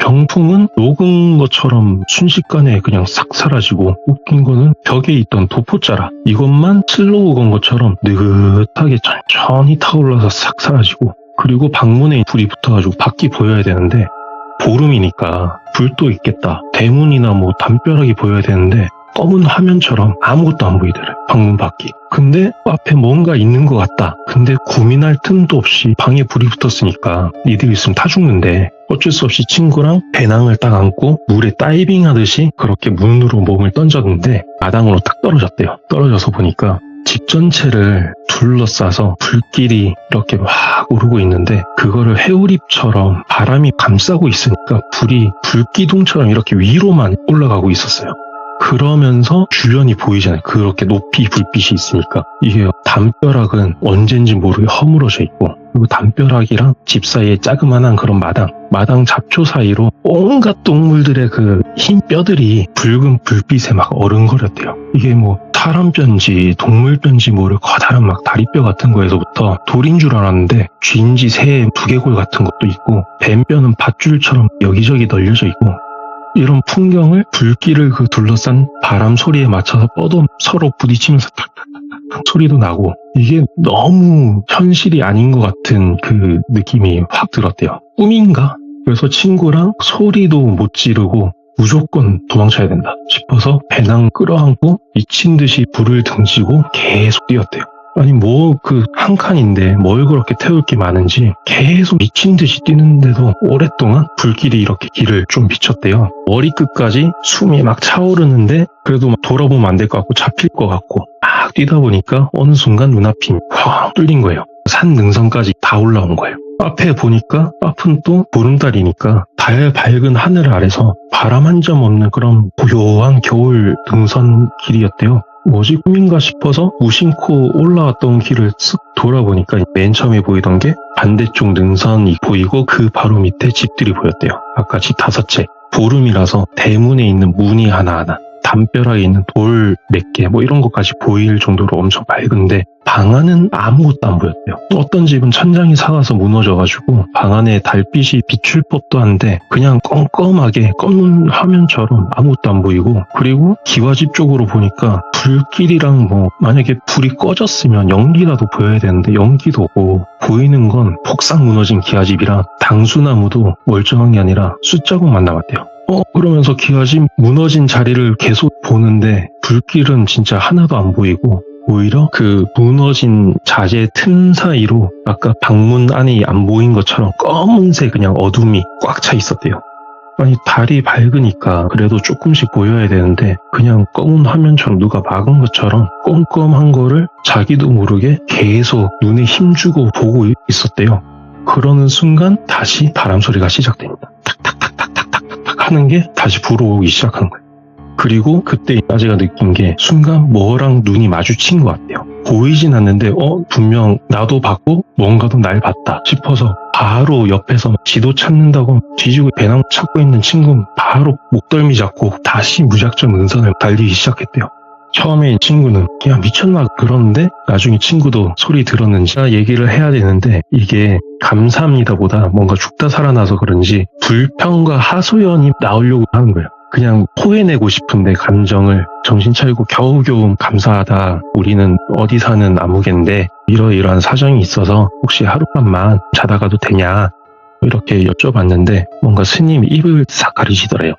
병풍은 녹은 것처럼 순식간에 그냥 싹 사라지고 웃긴 거는 벽에 있던 도포자락 이것만 슬로우 건 것처럼 느긋하게 천천히 타올라서 싹 사라지고 그리고 방문에 불이 붙어가지고 밖이 보여야 되는데 보름이니까 불도 있겠다. 대문이나 뭐 담벼락이 보여야 되는데 검은 화면처럼 아무것도 안 보이더래. 방문 밖이. 근데 앞에 뭔가 있는 것 같다. 근데 고민할 틈도 없이 방에 불이 붙었으니까 니들 있으면 타 죽는데 어쩔 수 없이 친구랑 배낭을 딱 안고 물에 다이빙 하듯이 그렇게 문으로 몸을 던졌는데 마당으로 딱 떨어졌대요. 떨어져서 보니까 집 전체를 둘러싸서 불길이 이렇게 확 오르고 있는데 그거를 회오리처럼 바람이 감싸고 있으니까 불이 불기둥처럼 이렇게 위로만 올라가고 있었어요. 그러면서 주변이 보이잖아요. 그렇게 높이 불빛이 있으니까. 이게 담벼락은 언젠지 모르게 허물어져 있고, 그리고 담벼락이랑 집 사이에 자그마한 그런 마당 잡초 사이로 온갖 동물들의 그 흰 뼈들이 붉은 불빛에 막 어른거렸대요. 이게 뭐 사람 뼈인지 동물 뼈인지 모를 커다란 막 다리뼈 같은 거에서부터 돌인 줄 알았는데 쥐인지 새 두개골 같은 것도 있고, 뱀뼈는 밧줄처럼 여기저기 널려져 있고, 이런 풍경을 불길을 그 둘러싼 바람 소리에 맞춰서 뻗어 서로 부딪히면서 탁탁탁탁 소리도 나고, 이게 너무 현실이 아닌 것 같은 그 느낌이 확 들었대요. 꿈인가? 그래서 친구랑 소리도 못 지르고 무조건 도망쳐야 된다 싶어서 배낭 끌어안고 미친 듯이 불을 등지고 계속 뛰었대요. 아니 뭐 그 한 칸인데 뭘 그렇게 태울 게 많은지 계속 미친 듯이 뛰는데도 오랫동안 불길이 이렇게 길을 좀 비쳤대요. 머리끝까지 숨이 막 차오르는데 그래도 막 돌아보면 안 될 것 같고 잡힐 것 같고 막 뛰다 보니까 어느 순간 눈앞이 확 뚫린 거예요. 산 능선까지 다 올라온 거예요. 앞에 보니까 앞은 또 보름달이니까 달 밝은 하늘 아래서 바람 한 점 없는 그런 고요한 겨울 능선 길이었대요. 뭐지 꿈인가 싶어서 무심코 올라왔던 길을 쓱 돌아보니까 맨 처음에 보이던 게 반대쪽 능선이 보이고 그 바로 밑에 집들이 보였대요. 아까 집 5채. 보름이라서 대문에 있는 문이 하나하나, 담벼락에 있는 돌 몇 개, 뭐 이런 것까지 보일 정도로 엄청 밝은데 방 안은 아무것도 안 보였대요. 어떤 집은 천장이 사가서 무너져가지고 방 안에 달빛이 비출 법도 한데 그냥 껌껌하게 검은 화면처럼 아무것도 안 보이고, 그리고 기와집 쪽으로 보니까 불길이랑 뭐 만약에 불이 꺼졌으면 연기라도 보여야 되는데 연기도 없고, 보이는 건 폭삭 무너진 기와집이랑 당수나무도 멀쩡한 게 아니라 숫자국만 남았대요. 그러면서 기와집 무너진 자리를 계속 보는데 불길은 진짜 하나도 안 보이고, 오히려 그 무너진 자재 틈 사이로 아까 방문 안이 안 보인 것처럼 검은색 그냥 어둠이 꽉 차 있었대요. 아니 달이 밝으니까 그래도 조금씩 보여야 되는데 그냥 검은 화면처럼 누가 막은 것처럼 껌껌한 거를 자기도 모르게 계속 눈에 힘주고 보고 있었대요. 그러는 순간 다시 바람 소리가 시작됩니다. 탁탁탁탁탁탁탁 하는 게 다시 불어오기 시작한 거예요. 그리고 그때 아재가 느낀 게 순간 뭐랑 눈이 마주친 것 같아요. 보이진 않는데 분명 나도 봤고 뭔가도 날 봤다 싶어서 바로 옆에서 지도 찾는다고 뒤지고 배낭 찾고 있는 친구 바로 목덜미 잡고 다시 무작정 능선을 달리기 시작했대요. 처음에 친구는 그냥 미쳤나 그러는데 나중에 친구도 소리 들었는지 얘기를 해야 되는데, 이게 감사합니다 보다 뭔가 죽다 살아나서 그런지 불평과 하소연이 나오려고 하는 거예요. 그냥 토해내고 싶은데 감정을 정신 차리고 겨우겨우 감사하다, 우리는 어디 사는 아무개인데 이러이러한 사정이 있어서 혹시 하룻밤만 자다 가도 되냐 이렇게 여쭤봤는데 뭔가 스님이 입을 싹 가리시더래요.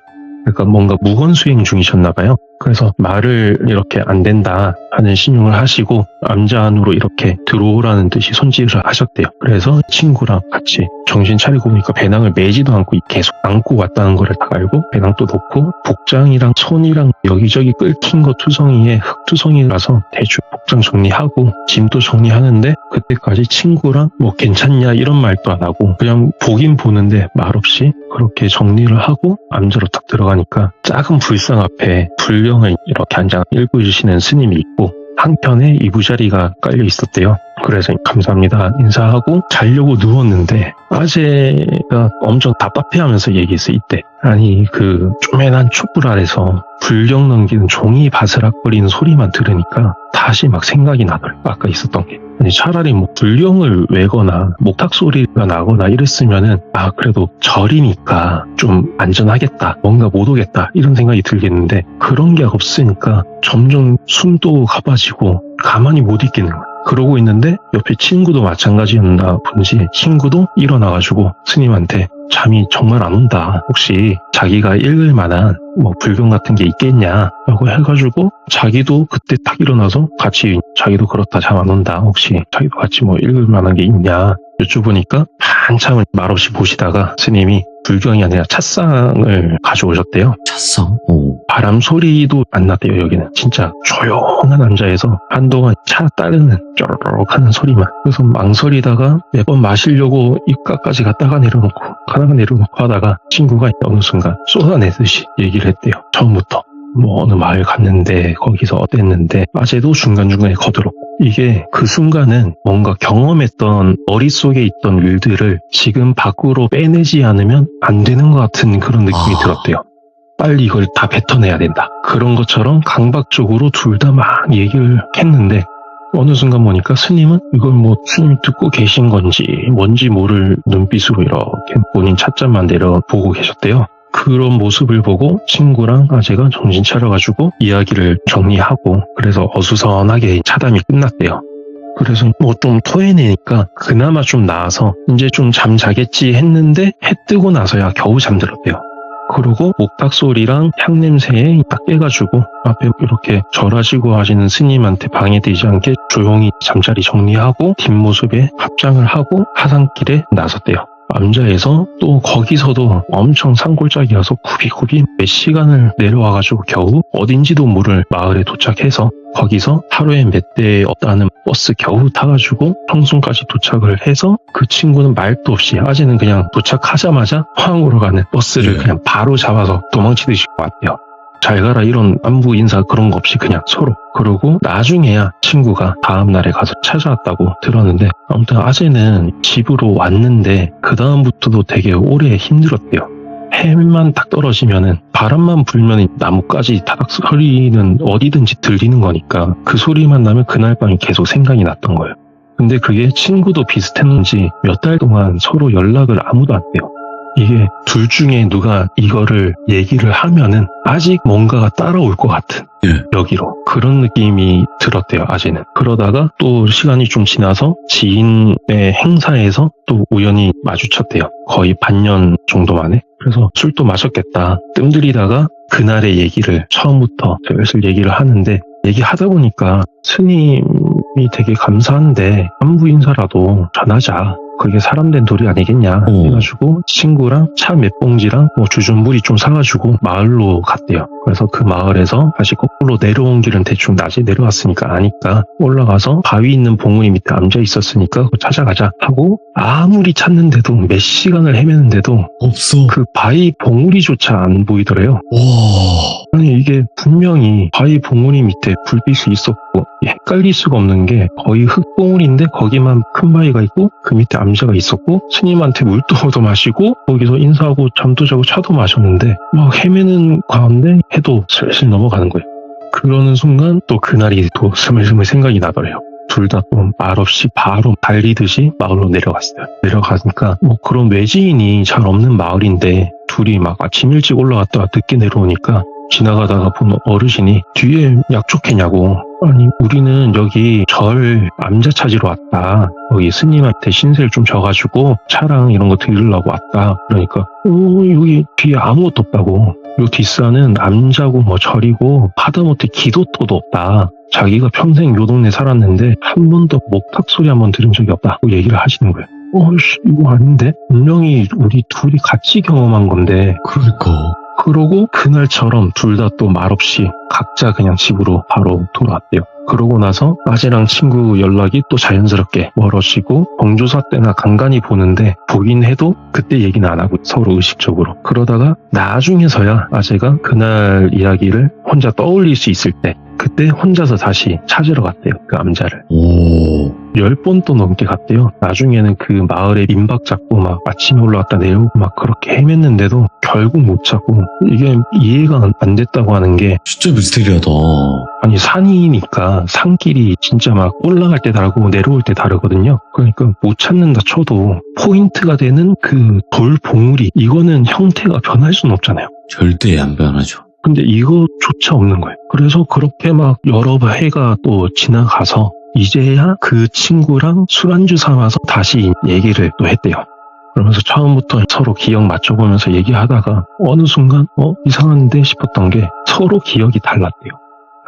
그러니까 뭔가 무건수행 중이셨나 봐요. 그래서 말을 이렇게 안 된다 하는 신용을 하시고 암자 안으로 이렇게 들어오라는 듯이 손짓을 하셨대요. 그래서 친구랑 같이 정신 차리고 보니까 배낭을 매지도 않고 계속 안고 왔다는 거를 다 알고 배낭도 놓고 복장이랑 손이랑 여기저기 끓긴 거 투성이에 흙투성이라서 대충 복장 정리하고 짐도 정리하는데, 그때까지 친구랑 뭐 괜찮냐 이런 말도 안 하고 그냥 보긴 보는데 말없이 그렇게 정리를 하고 암자로 딱 들어가니까 작은 불상 앞에 불경을 이렇게 앉아 읽어주시는 스님이 있고 한켠에 이부자리가 깔려 있었대요. 그래서 감사합니다 인사하고 자려고 누웠는데 아재가 엄청 답답해하면서 얘기했어요. 이때 아니 그 쪼매난 촛불 아래서 불경 넘기는 종이 바스락거리는 소리만 들으니까 다시 막 생각이 나더라고요. 아까 있었던 게. 아니 차라리 뭐 불경을 외거나 목탁 소리가 나거나 이랬으면은 그래도 절이니까 좀 안전하겠다, 뭔가 못 오겠다 이런 생각이 들겠는데 그런 게 없으니까 점점 숨도 가빠지고 가만히 못 있겠는 거예요. 그러고 있는데 옆에 친구도 마찬가지였나 본지 친구도 일어나가지고 스님한테 잠이 정말 안 온다, 혹시 자기가 읽을 만한 뭐 불경 같은 게 있겠냐 라고 해가지고 자기도 그때 딱 일어나서 같이 자기도 그렇다 잠 안 온다, 혹시 자기도 같이 뭐 읽을 만한 게 있냐 여쭤보니까 한참을 말없이 보시다가 스님이 불경이 아니라 찻상을 가져오셨대요. 찻상? 오. 바람 소리도 안 났대요. 여기는 진짜 조용한 앉아에서 한동안 차 따르는 쪼르륵 하는 소리만. 그래서 망설이다가 몇 번 마시려고 입가까지 갔다가 내려놓고 가다가 내려놓고 하다가 친구가 어느 순간 쏟아내듯이 얘기를 했대요. 처음부터 뭐 어느 마을 갔는데 거기서 어땠는데 아재도 중간중간에 거들었고 이게 그 순간은 뭔가 경험했던 머릿속에 있던 일들을 지금 밖으로 빼내지 않으면 안 되는 것 같은 그런 느낌이 들었대요. 빨리 이걸 다 뱉어내야 된다. 그런 것처럼 강박적으로 둘 다 막 얘기를 했는데 어느 순간 보니까 스님은 이걸 뭐 스님이 듣고 계신 건지 뭔지 모를 눈빛으로 이렇게 본인 찻잔만 내려보고 계셨대요. 그런 모습을 보고 친구랑 아재가 정신 차려가지고 이야기를 정리하고 그래서 어수선하게 차담이 끝났대요. 그래서 뭐 좀 토해내니까 그나마 좀 나아서 이제 좀 잠자겠지 했는데 해 뜨고 나서야 겨우 잠들었대요. 그러고 목탁 소리랑 향냄새에 딱 깨가지고 앞에 이렇게 절하시고 하시는 스님한테 방해되지 않게 조용히 잠자리 정리하고 뒷모습에 합장을 하고 하산길에 나섰대요. 암자에서 또 거기서도 엄청 산골짜기여서 굽이굽이 몇 시간을 내려와가지고 겨우 어딘지도 모를 마을에 도착해서 거기서 하루에 몇 대 없다는 버스 겨우 타가지고 청순까지 도착을 해서 그 친구는 말도 없이 아재는 그냥 도착하자마자 포항으로 가는 버스를 그냥 바로 잡아서 도망치듯이 왔대요. 잘 가라 이런 안부 인사 그런 거 없이 그냥 서로. 그러고 나중에야 친구가 다음 날에 가서 찾아왔다고 들었는데 아무튼 아재는 집으로 왔는데 그 다음부터도 되게 오래 힘들었대요. 해만 딱 떨어지면은 바람만 불면 나뭇가지 타닥 소리는 어디든지 들리는 거니까 그 소리만 나면 그날 밤이 계속 생각이 났던 거예요. 근데 그게 친구도 비슷했는지 몇 달 동안 서로 연락을 아무도 안 해요. 이게 둘 중에 누가 이거를 얘기를 하면은 아직 뭔가가 따라올 것 같은 여기로 그런 느낌이 들었대요. 아재는. 그러다가 또 시간이 좀 지나서 지인의 행사에서 또 우연히 마주쳤대요. 거의 반년 정도 만에. 그래서 술도 마셨겠다 뜸들이다가 그날의 얘기를 처음부터 슬슬 얘기를 하는데 얘기하다 보니까 스님이 되게 감사한데 안부 인사라도 전하자. 그게 사람된 돌이 아니겠냐 해가지고 친구랑 차 몇 봉지랑 뭐 주전부리 좀 사가지고 마을로 갔대요. 그래서 그 마을에서 다시 거꾸로 내려온 길은 대충 낮에 내려왔으니까 아니까 올라가서 바위 있는 봉우리 밑에 앉아 있었으니까 그거 찾아가자 하고 아무리 찾는데도 몇 시간을 헤매는데도 없어. 그 바위 봉우리조차 안 보이더래요. 와. 아니 이게 분명히 바위 봉우리 밑에 불빛이 있었고 헷갈릴 수가 없는 게 거의 흙봉우리인데 거기만 큰 바위가 있고 그 밑에 암자가 있었고 스님한테 물도 얻어 마시고 거기서 인사하고 잠도 자고 차도 마셨는데 막 헤매는 가운데 해도 슬슬 넘어가는 거예요. 그러는 순간 또 그날이 또 스물스물 생각이 나더래요. 둘 다 또 말없이 바로 달리듯이 마을로 내려갔어요. 내려가니까 뭐 그런 외지인이 잘 없는 마을인데 둘이 막 아침 일찍 올라갔다가 늦게 내려오니까 지나가다가 본 어르신이 뒤에 약속했냐고. 아니 우리는 여기 절 암자 찾으러 왔다. 여기 스님한테 신세를 좀 져가지고 차랑 이런 거 드리려고 왔다. 그러니까 여기 뒤에 아무것도 없다고. 요 뒷산은 암자고 뭐 절이고 하다못해 기도터도 없다. 자기가 평생 요 동네 살았는데 한 번도 목탁 소리 한 번 들은 적이 없다고 얘기를 하시는 거예요. 이거 아닌데? 분명히 우리 둘이 같이 경험한 건데. 그러니까. 그러고 그날처럼 둘 다 또 말없이 각자 그냥 집으로 바로 돌아왔대요. 그러고 나서 아재랑 친구 연락이 또 자연스럽게 멀어지고 경조사 때나 간간히 보는데 보긴 해도 그때 얘기는 안 하고 서로 의식적으로. 그러다가 나중에서야 아재가 그날 이야기를 혼자 떠올릴 수 있을 때 그때 혼자서 다시 찾으러 갔대요. 그 암자를. 오. 10번 또 넘게 갔대요. 나중에는 그 마을에 민박 잡고 막 아침에 올라갔다 내려오고 막 그렇게 헤맸는데도 결국 못 찾고 이게 이해가 안 됐다고 하는 게 진짜 미스테리하다. 아니 산이니까 산길이 진짜 막 올라갈 때 다르고 내려올 때 다르거든요. 그러니까 못 찾는다 쳐도 포인트가 되는 그 돌 봉우리 이거는 형태가 변할 수는 없잖아요. 절대 안 변하죠. 근데 이거조차 없는 거예요. 그래서 그렇게 막 여러 해가 또 지나가서 이제야 그 친구랑 술안주 삼아서 다시 얘기를 또 했대요. 그러면서 처음부터 서로 기억 맞춰보면서 얘기하다가 어느 순간 이상한데 싶었던 게 서로 기억이 달랐대요.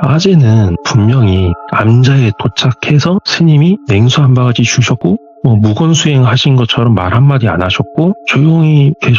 아재는 분명히 암자에 도착해서 스님이 냉수 한 바가지 주셨고 무건수행 하신 것처럼 말 한마디 안 하셨고 조용히 계속